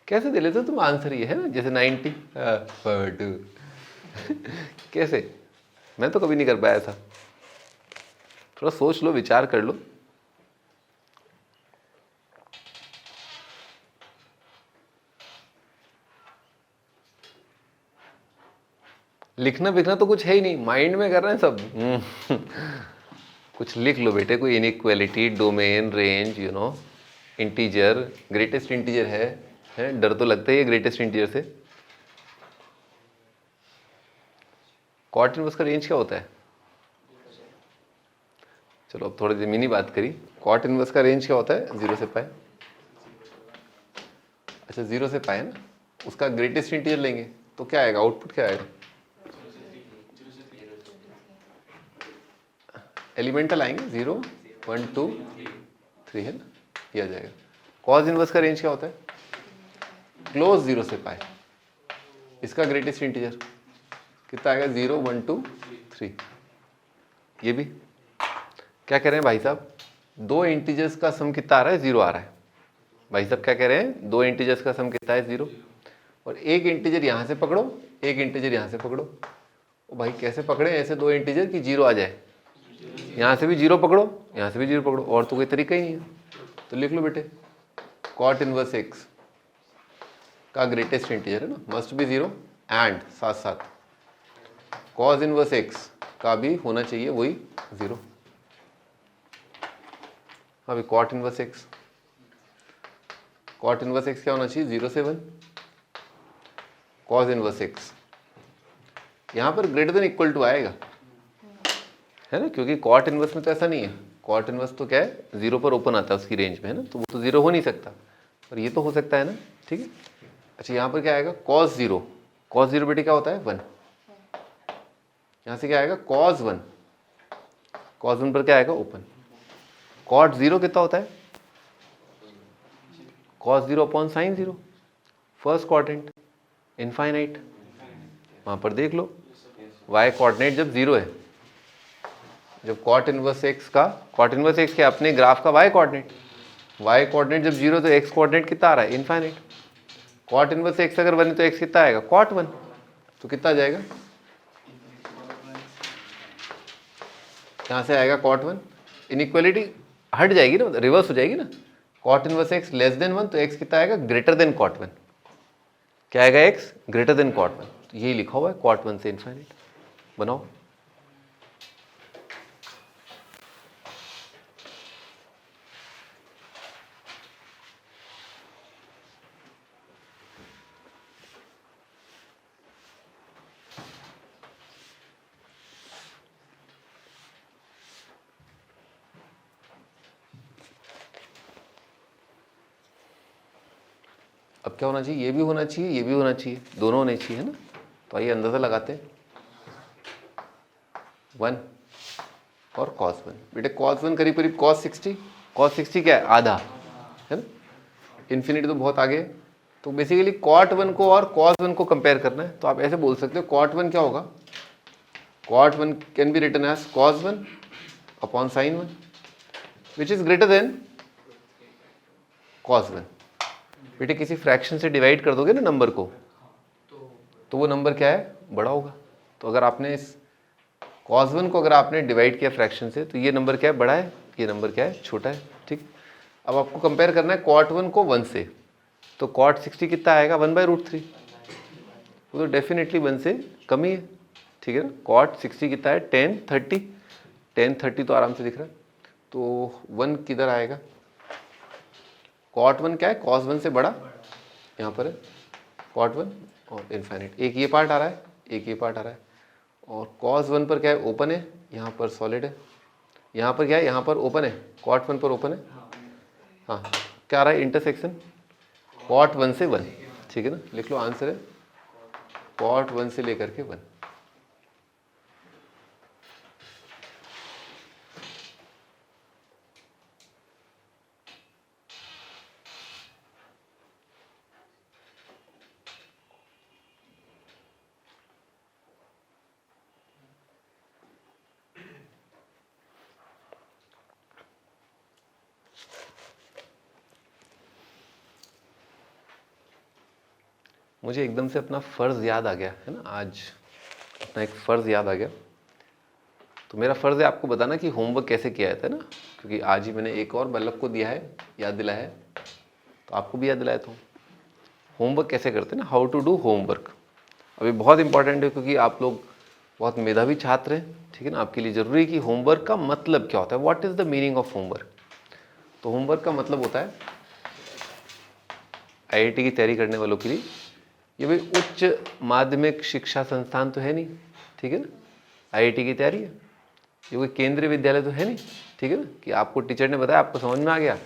कैसे दे लेते हो तुम आंसर, ये है ना जैसे 90 कैसे, मैं तो कभी नहीं कर पाया था। थोड़ा सोच लो, विचार कर लो। लिखना विखना तो कुछ है ही नहीं, माइंड में कर रहे हैं सब। कुछ लिख लो बेटे, कोई inequality, domain, range, you know, integer, greatest integer है, डर तो लगता ही है ग्रेटेस्ट इंटीजर से। कॉट इनवर्स का रेंज क्या होता है, चलो अब थोड़ी ज़मीनी बात करी। कॉट इनवर्स का रेंज क्या होता है, 0 से पाई। अच्छा 0 से पाई है ना, उसका ग्रेटेस्ट इंटीजर लेंगे तो क्या आएगा, आउटपुट क्या आएगा, एलिमेंटल आएंगे 0, 1, 2, 3 है ना, ये आ जाएगा। कॉज इनवर्स का रेंज क्या होता है, क्लोज 0 से पाई, इसका ग्रेटेस्ट इंटीजर कितना आएगा, 0, 1, 2, 3। ये भी क्या कह रहे हैं भाई साहब, दो इंटीजर्स का सम कितना आ रहा है, 0 आ रहा है। भाई साहब क्या कह रहे हैं, दो इंटीजर्स का सम कितना है, 0। और एक इंटीजर यहाँ से पकड़ो, एक इंटीजर यहाँ से पकड़ो। ओ भाई कैसे पकड़े ऐसे दो इंटीजर कि 0 आ जाए, यहाँ से भी 0 पकड़ो, यहाँ से भी 0 पकड़ो, और तो कोई तरीका ही नहीं है। तो लिख लो बेटे, कॉट इनवर्स x का ग्रेटेस्ट इंटीजर है ना, मस्ट बी 0, एंड साथ साथ कॉज इनवर्स x का भी होना चाहिए वही 0। अभी cot inverse x, cot inverse x क्या होना चाहिए, 0 से 1। कॉज इनवर्स x यहाँ पर ग्रेटर देन इक्वल टू आएगा, है ना, क्योंकि कॉट इनवर्स में तो ऐसा नहीं है। कॉट इनवर्स तो क्या है, 0 पर ओपन आता है उसकी रेंज में, है ना, तो वो तो 0 हो नहीं सकता, पर ये तो हो सकता है ना, ठीक है। अच्छा यहाँ पर क्या आएगा, कॉस 0, कॉस 0 बेटे क्या होता है, 1। यहाँ से क्या आएगा, कॉस 1, कॉस 1 पर क्या आएगा, ओपन। कॉट 0 कितना होता है, cos 0 upon sine 0, first quadrant, infinite. वहाँ पर देख लो, वाई कोऑर्डिनेट जब 0 है, जब कॉट इनवर्स x का, कॉट इनवर्स x के अपने ग्राफ का वाई कोऑर्डिनेट, वाई कोऑर्डिनेट जब 0 तो x कोऑर्डिनेट कितना आ रहा है, इनफाइनाइट। कॉट इनवर्स x अगर 1 है तो x कितना आएगा, कॉट 1, तो कितना आ जाएगा, यहाँ से आएगा कॉट 1। इनइक्वालिटी हट जाएगी ना, रिवर्स हो जाएगी ना। Cot inverse x less than 1 तो x कितना आएगा, ग्रेटर देन कॉट 1। क्या आएगा, x ग्रेटर देन कॉट 1। तो यही लिखा हुआ है, कॉट 1 से इनफाइनाइट। बनाओ। अब क्या होना चाहिए, ये भी होना चाहिए, ये भी होना चाहिए, दोनों होने चाहिए, है ना। तो आइए अंदाजा लगाते हैं, 1 और cos 1। बेटे cos 1 करीब करीब cos 60, cos 60 क्या है, आधा, है ना। इन्फिनिटी तो बहुत आगे है, तो बेसिकली cot 1 को और cos 1 को कंपेयर करना है। तो आप ऐसे बोल सकते हो cot 1 क्या होगा, cot 1 can be written as cos 1 upon sin 1 which is greater than cos 1। बेटे किसी फ्रैक्शन से डिवाइड कर दोगे ना नंबर को तो वो नंबर क्या है, बड़ा होगा। तो अगर आपने इस cos 1 को अगर आपने डिवाइड किया फ्रैक्शन से तो ये नंबर क्या है, बड़ा है, ये नंबर क्या है, छोटा है। ठीक, अब आपको कंपेयर करना है cot 1 को 1 से, तो cot 60 कितना आएगा, 1/√3, वो तो डेफिनेटली 1 से कम ही है। ठीक है ना, cot 60 कितना है, 10/30, 10/30 तो आराम से दिख रहा है, तो 1 किधर आएगा, cot 1 क्या है, cos 1 से बड़ा, यहाँ पर है cot 1 और इनफाइनाइट, एक ये पार्ट आ रहा है, एक ये पार्ट आ रहा है, और cos 1 पर क्या है, ओपन है, यहाँ पर सॉलिड है, यहाँ पर क्या है, यहाँ पर ओपन है, cot 1 पर ओपन है, हाँ क्या आ रहा है, इंटरसेक्शन cot 1 से 1। ठीक है ना, लिख लो आंसर है cot 1 से लेकर के 1। मुझे एकदम से अपना फ़र्ज़ याद आ गया है ना, आज अपना एक फ़र्ज़ याद आ गया। तो मेरा फ़र्ज़ है आपको बताना कि होमवर्क कैसे किया जाता है ना, क्योंकि आज ही मैंने एक और बल्लभ को दिया है, याद दिलाया है, तो आपको भी याद दिलाया था। होमवर्क कैसे करते हैं ना, हाउ टू डू होमवर्क, अभी बहुत इंपॉर्टेंट है क्योंकि आप लोग बहुत मेधावी छात्र हैं। ठीक है ना, आपके लिए ज़रूरी है कि होमवर्क का मतलब क्या होता है, what is the meaning of homework. तो होमवर्क का मतलब होता है IIT की तैयारी करने वालों के लिए, ये भाई उच्च माध्यमिक शिक्षा संस्थान तो है नहीं, ठीक है ना, IIT की तैयारी है, ये कोई केंद्रीय विद्यालय तो है नहीं। ठीक है ना, कि आपको टीचर ने बताया, आपको समझ में आ गया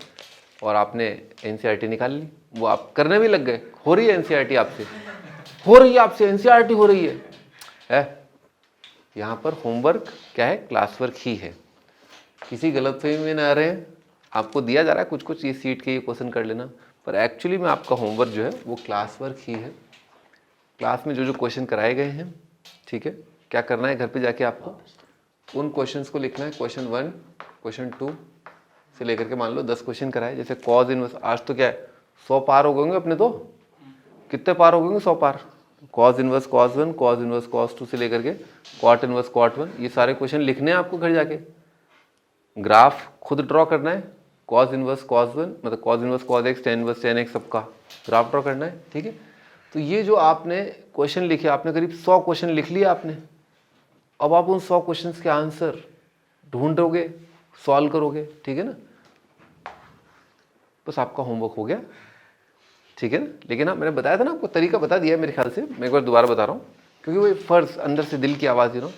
और आपने NCERT निकाल ली, वो आप करने भी लग गए, हो रही है NCERT आपसे, हो रही है आपसे NCERT हो रही है। यहाँ पर होमवर्क क्या है, क्लास वर्क ही है, किसी गलतफहमी में ना रहे। आपको दिया जा रहा है कुछ कुछ, ये सीट के ये क्वेश्चन कर लेना, पर एक्चुअली में आपका होमवर्क जो है वो क्लास वर्क ही है। क्लास में जो जो क्वेश्चन कराए गए हैं, ठीक है, क्या करना है, घर पे जाके आपको उन क्वेश्चंस को लिखना है, क्वेश्चन 1 क्वेश्चन 2 से लेकर के मान लो 10 क्वेश्चन कराए। जैसे कॉज इनवर्स, आज तो क्या है 100 पार हो गए होंगे अपने, तो कितने पार हो गए होंगे, 100 पार। Cos inverse cos 1, cos inverse cos 2 से लेकर के कॉट इनवर्स कॉट 1, ये सारे क्वेश्चन लिखने हैं आपको घर जाके। ग्राफ खुद ड्रॉ करना है, कॉज इनवर्स कॉज 1 मतलब cause inverse cause x, tan inverse tan x सबका ग्राफ ड्रॉ करना है। ठीक है, तो ये जो आपने क्वेश्चन लिखे, आपने करीब 100 क्वेश्चन लिख लिए आपने। अब आप उन 100 क्वेश्चंस के आंसर ढूंढोगे, सॉल्व करोगे। ठीक है ना, बस आपका होमवर्क हो गया। ठीक है ना, लेकिन हाँ मैंने बताया था ना आपको, तरीका बता दिया मेरे ख्याल से, मैं एक बार दोबारा बता रहा हूँ क्योंकि वो फर्ज अंदर से दिल की आवाज़ दे रहा हूँ,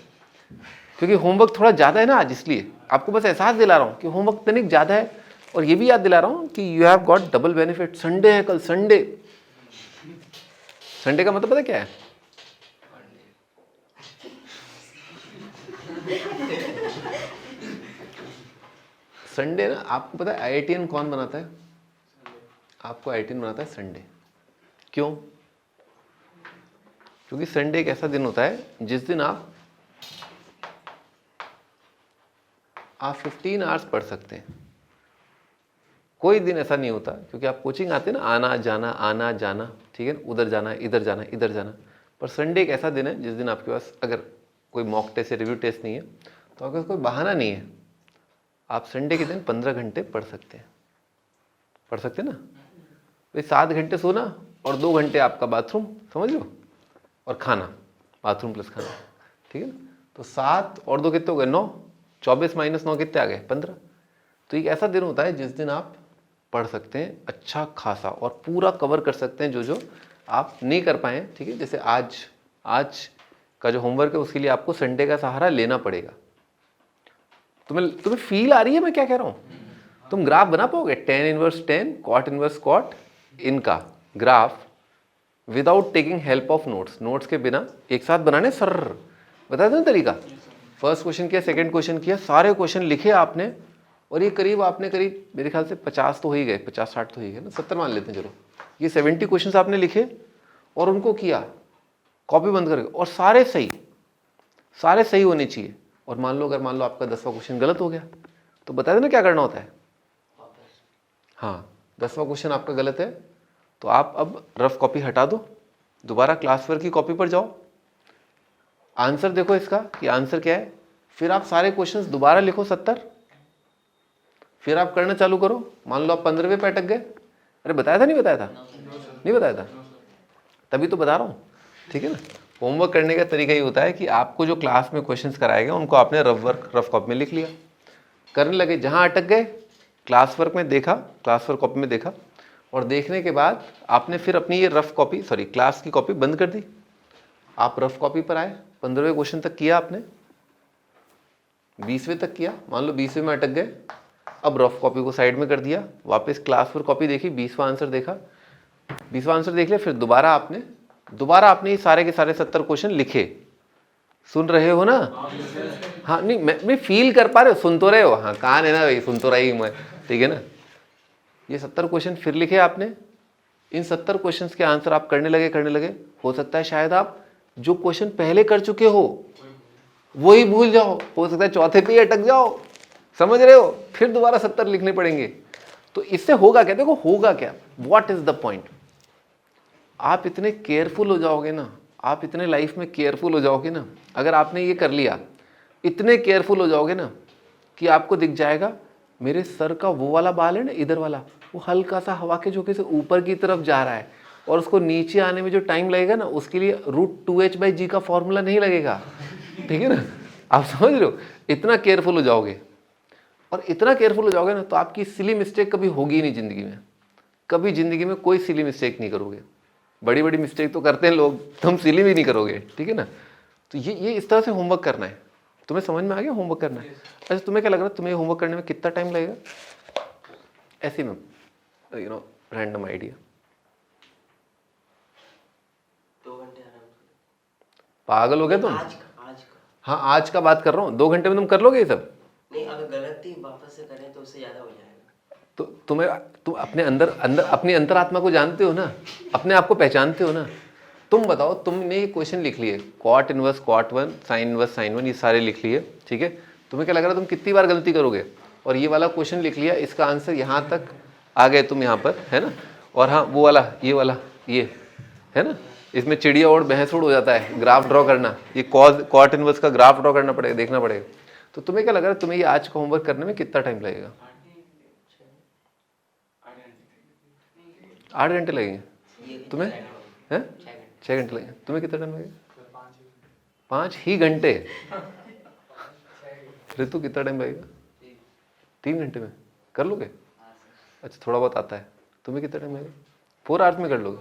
क्योंकि होमवर्क थोड़ा ज़्यादा है ना आज, इसलिए आपको बस एहसास दिला रहा हूँ कि होमवर्क तनिक ज़्यादा है। और ये भी याद दिला रहा हूँ कि you have got double benefit. Sunday है कल, संडे, संडे का मतलब पता क्या है, संडे ना, आपको पता है IITian कौन बनाता है, आपको IITian बनाता है संडे। क्यों? क्योंकि संडे एक ऐसा दिन होता है जिस दिन आप 15 आवर्स पढ़ सकते हैं। कोई दिन ऐसा नहीं होता, क्योंकि आप कोचिंग आते हैं ना, आना जाना आना जाना, ठीक है, उधर जाना इधर जाना इधर जाना, पर संडे एक ऐसा दिन है जिस दिन आपके पास अगर कोई मॉक टेस्ट या रिव्यू टेस्ट नहीं है तो आपके पास कोई बहाना नहीं है, आप संडे के दिन 15 घंटे पढ़ सकते हैं। पढ़ सकते हैं ना, भाई 7 घंटे सोना और 2 घंटे आपका बाथरूम, समझ लो, और खाना, बाथरूम प्लस खाना। ठीक है ना, तो 7 और 2 कितने हो गए, 9, 24 माइनस 9 कितने आ गए, 15। तो एक ऐसा दिन होता है जिस दिन आप पढ़ सकते हैं अच्छा खासा और पूरा कवर कर सकते हैं जो जो आप नहीं कर पाए। ठीक है, जैसे आज का जो होमवर्क है उसके लिए आपको संडे का सहारा लेना पड़ेगा। तुम्हें फील आ रही है मैं क्या कह रहा हूँ? तुम ग्राफ बना पाओगे, tan inverse tan, cot inverse cot, इनका graph without taking help of notes, notes के बिना एक साथ बनाने, सर बता दें तरीका। फर्स्ट क्वेश्चन किया, सेकंड क्वेश्चन किया, सारे क्वेश्चन लिखे आपने, और ये करीब आपने करीब मेरे ख्याल से 50 तो हो ही गए, 50-60 तो हो ही गए ना, 70 मान लेते हैं चलो। ये 70 क्वेश्चन आपने लिखे और उनको किया कॉपी बंद करके, और सारे सही, सारे सही होने चाहिए। और मान लो आपका 10वां क्वेश्चन गलत हो गया तो बता देना क्या करना होता है। वापस हाँ, 10वां क्वेश्चन आपका गलत है तो आप अब रफ कॉपी हटा दो, दोबारा क्लास वर्क की कॉपी पर जाओ, आंसर देखो इसका कि आंसर क्या है, फिर आप सारे क्वेश्चंस दोबारा लिखो 70, फिर आप करना चालू करो। मान लो आप 15वें पे अटक गए, अरे बताया था नहीं बताया था, नहीं बताया था, तभी तो बता रहा हूँ, ठीक है ना। होमवर्क करने का तरीका ये होता है कि आपको जो क्लास में क्वेश्चंस कराए गए उनको आपने रफ कॉपी में लिख लिया, करने लगे, जहाँ अटक गए क्लास वर्क में देखा, क्लास वर्क कॉपी में देखा, और देखने के बाद आपने फिर अपनी ये क्लास की कॉपी बंद कर दी, आप रफ कॉपी पर आए, 15वें क्वेश्चन तक किया आपने, 20वें तक किया, मान लो 20वें में अटक गए, अब रफ कॉपी को साइड में कर दिया, वापस क्लास पर कॉपी देखी, 20वां आंसर देखा, 20वां आंसर देख लिया, फिर दोबारा आपने ये सारे के सारे 70 क्वेश्चन लिखे। सुन रहे हो ना? हाँ, नहीं मैं फील कर पा रहे हो, सुन तो रहे हो, हाँ कान है ना भाई, सुन तो रही मैं, ठीक है ना। ये 70 क्वेश्चन फिर लिखे आपने, इन 70 क्वेश्चंस के आंसर आप करने लगे, हो सकता है शायद आप जो क्वेश्चन पहले कर चुके हो वही भूल जाओ, हो सकता है चौथे पे ही अटक जाओ, समझ रहे हो, फिर दोबारा 70 लिखने पड़ेंगे। तो इससे होगा क्या, देखो होगा क्या, व्हाट इज द पॉइंट, आप इतने केयरफुल हो जाओगे ना, आप इतने लाइफ में केयरफुल हो जाओगे ना, अगर आपने ये कर लिया, इतने केयरफुल हो जाओगे ना कि आपको दिख जाएगा मेरे सर का वो वाला बाल है ना, इधर वाला, वो हल्का सा हवा के झोंके से ऊपर की तरफ जा रहा है, और उसको नीचे आने में जो टाइम लगेगा ना, उसके लिए √2h/g का फॉर्मूला नहीं लगेगा, ठीक है ना। आप समझ रहे हो, इतना केयरफुल हो जाओगे, और इतना केयरफुल हो जाओगे ना तो आपकी सिली मिस्टेक कभी होगी नहीं ज़िंदगी में, कभी ज़िंदगी में कोई सिली मिस्टेक नहीं करोगे। बड़ी बड़ी मिस्टेक तो करते हैं लोग, तुम सिली भी नहीं करोगे, ठीक है ना। तो ये इस तरह से होमवर्क करना है। तुम्हें समझ में आ गया होमवर्क करना है? अच्छा, तुम्हें क्या लग रहा है, तुम्हें होमवर्क करने में कितना टाइम लगेगा? ऐसे में रैंडम आइडिया। 2 घंटे आराम से। पागल हो गए तुम? आज का हाँ, आज का बात कर रहा हूँ, 2 घंटे में तुम कर लोगे ये सब? नहीं, अगर गलती वापस से करें तो उससे ज़्यादा हो जाएगा। तो तुम अपने अंदर अपनी अंतरात्मा को जानते हो ना, अपने आप को पहचानते हो ना। तुम बताओ, तुमने ये क्वेश्चन लिख लिए, cot inverse cot 1, sin inverse sin 1, ये सारे लिख लिए, ठीक है। तुम्हें क्या लग रहा है तुम कितनी बार गलती करोगे? और ये वाला क्वेश्चन लिख लिया, इसका आंसर यहाँ तक आ गए तुम, यहाँ पर है ना। और हाँ, वो वाला ये है ना, इसमें चिड़िया और भैंस उड़ हो जाता है, ग्राफ ड्रॉ करना, ये cot इनवर्स का ग्राफ ड्रॉ करना पड़ेगा, देखना पड़ेगा। तो तुम्हें क्या लग रहा है, तुम्हें ये आज का होमवर्क करने में कितना टाइम लगेगा? 8 घंटे लगेंगे तुम्हें, हैं? 6 घंटे लगेंगे। तुम्हें कितना टाइम लगेगा? 5 ही घंटे। ऋतु कितना टाइम लगेगा? 3 घंटे में कर लोगे? अच्छा, थोड़ा बहुत आता है। तुम्हें कितना टाइम लगेगा? 4 आवर्स में कर लोगे?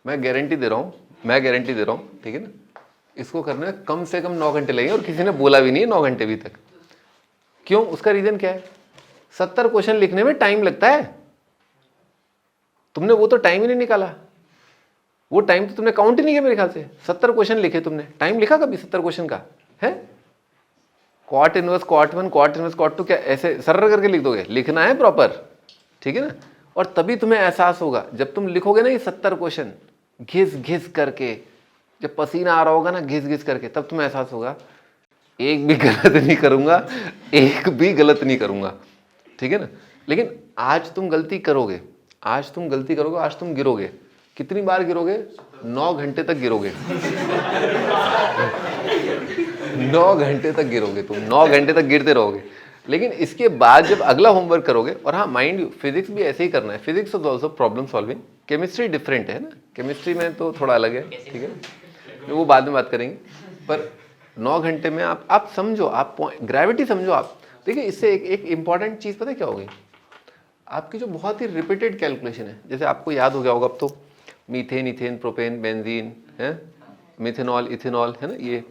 मैं गारंटी दे रहा हूँ, ठीक है ना, इसको करने में कम से कम 9 घंटे लगेंगे, और किसी ने बोला भी नहीं है 9 घंटे अभी तक। क्यों? उसका रीजन क्या है? 70 क्वेश्चन लिखने में टाइम लगता है, तुमने वो तो टाइम ही नहीं निकाला, वो टाइम तो तुमने काउंट ही नहीं किया मेरे ख्याल से। 70 क्वेश्चन लिखे तुमने, टाइम लिखा कभी 70 क्वेश्चन का है? cot inverse cot 1, cot inverse cot 2 क्या ऐसे सर्र करके लिख दोगे? लिखना है प्रॉपर, ठीक है ना। और तभी तुम्हें एहसास होगा, जब तुम लिखोगे ना ये 70 क्वेश्चन घिस घिस करके, जब पसीना आ रहा होगा ना घिस घिस करके, तब तुम्हें एहसास होगा एक भी गलत नहीं करूंगा, एक भी गलत नहीं करूंगा, ठीक है ना। लेकिन आज तुम गलती करोगे, आज तुम गिरोगे। कितनी बार गिरोगे? 9 घंटे तक गिरोगे। 9 घंटे तक गिरोगे तुम, 9 घंटे तक गिरते रहोगे। लेकिन इसके बाद जब अगला होमवर्क करोगे, और हाँ माइंड यू, फिजिक्स भी ऐसे ही करना है, physics is also problem solving, chemistry different है ना, केमिस्ट्री में तो थोड़ा अलग है, ठीक है, वो बाद में बात करेंगे। पर 9 घंटे में आप समझो, आप ग्रेविटी समझो। आप देखिए, इससे एक इंपॉर्टेंट चीज़ पता है क्या होगी, आपकी जो बहुत ही रिपीटेड कैलकुलेशन है, जैसे आपको याद हो गया होगा अब तो, मीथेन, इथेन, प्रोपेन, बेंजीन है, मिथेनॉल, इथेनॉल है ना,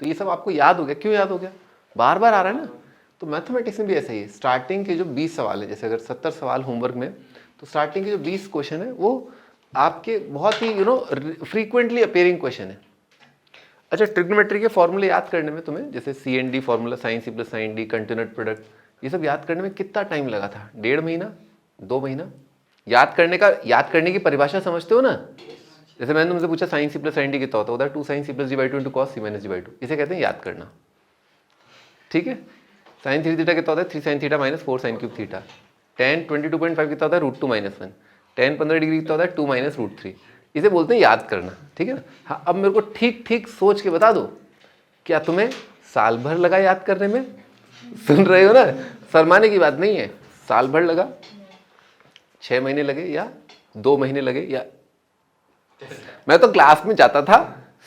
तो ये सब आपको याद हो गया। क्यों याद हो गया? बार बार आ रहा है ना। तो मैथमेटिक्स में भी ऐसा ही है, स्टार्टिंग के जो 20 सवाल है, जैसे अगर 70 सवाल होमवर्क में, तो स्टार्टिंग के जो 20 क्वेश्चन है वो आपके बहुत ही फ्रीक्वेंटली अपेयरिंग क्वेश्चन है। अच्छा, ट्रिग्नोमेट्री के फॉर्मूले याद करने में तुम्हें, जैसे CND formula, sine C + sine D, continued product, ये सब याद करने में कितना टाइम लगा था? 1.5 महीना, 2 महीना? याद करने की परिभाषा समझते हो ना? जैसे मैंने तुमसे पूछा sine C plus sine D कितना होता है, उधर 2 sin c plus d/2 into cos C minus d/2, इसे कहते हैं याद करना। ठीक है, साइन 3 थीटा कितना होता है 3 sin theta minus 4 sin cube theta. tan 22.5 कितना होता है √2 - 1। tan 15 डिग्री कितना होता है 2 - √3, इसे बोलते हैं याद करना। ठीक है ना। हाँ, अब मेरे को ठीक ठीक सोच के बता दो, क्या तुम्हें साल भर लगा याद करने में? सुन रहे हो ना, शर्माने की बात नहीं है। साल भर लगा, 6 महीने लगे, या 2 महीने लगे, या मैं तो क्लास में जाता था,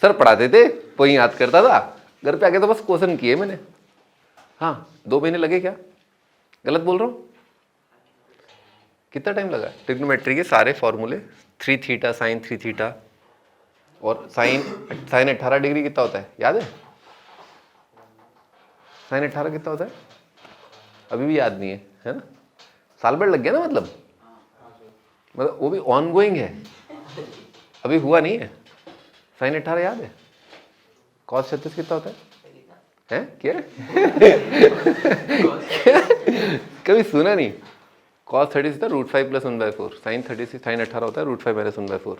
सर पढ़ाते थे, वही याद करता था, घर पे आके तो बस क्वेश्चन किए मैंने। हाँ, 2 महीने लगे क्या? गलत बोल रहा हूँ? कितना टाइम लगा? ट्रिग्नोमेट्री के सारे फॉर्मूले 3 थीटा साइन 3 थीटा और साइन 18 डिग्री कितना होता है याद है? साइन 18 कितना होता है? अभी भी याद नहीं है ना? साल भर लग गया ना, मतलब वो भी ऑन गोइंग है, अभी हुआ नहीं है। साइन 18 याद है? कॉस 36 कितना होता है? क्या कभी सुना नहीं? कॉस 36 था √5 + 1/4, साइन 36 साइन 18 होता है √5 - 1/4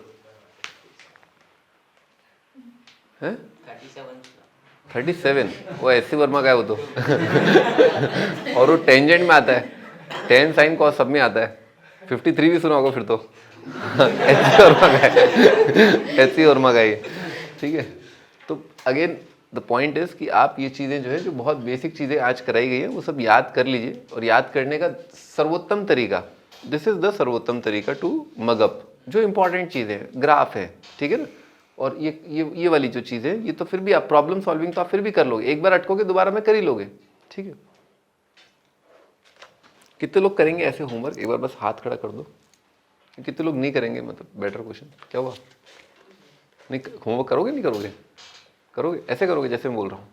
है 37। वो ऐसे वर्मा का है वो तो और वो टेंजेंट में आता है, टेन साइन कॉस सब में आता है। 53 भी सुना होगा फिर तो ऐसी वर्मा का है, ऐसी वर्मा का है। ठीक है, तो अगेन द पॉइंट इज कि आप ये चीज़ें जो है, जो बहुत बेसिक चीज़ें आज कराई गई है, वो सब याद कर लीजिए। और याद करने का सर्वोत्तम तरीका, दिस इज द सर्वोत्तम तरीका टू मग अप। जो इंपॉर्टेंट चीज़ें हैं, ग्राफ है, ठीक है ना, और ये वाली जो चीज़ है, ये तो फिर भी आप प्रॉब्लम सॉल्विंग तो आप फिर भी कर लोगे, एक बार अटकोगे दोबारा में कर ही लोगे। ठीक है, कितने लोग करेंगे ऐसे होमवर्क? एक बार बस हाथ खड़ा कर दो। कितने लोग नहीं करेंगे? मतलब बेटर क्वेश्चन क्या हुआ? नहीं होमवर्क करोगे? नहीं करोगे? करोगे? ऐसे करोगे जैसे मैं बोल रहा हूँ।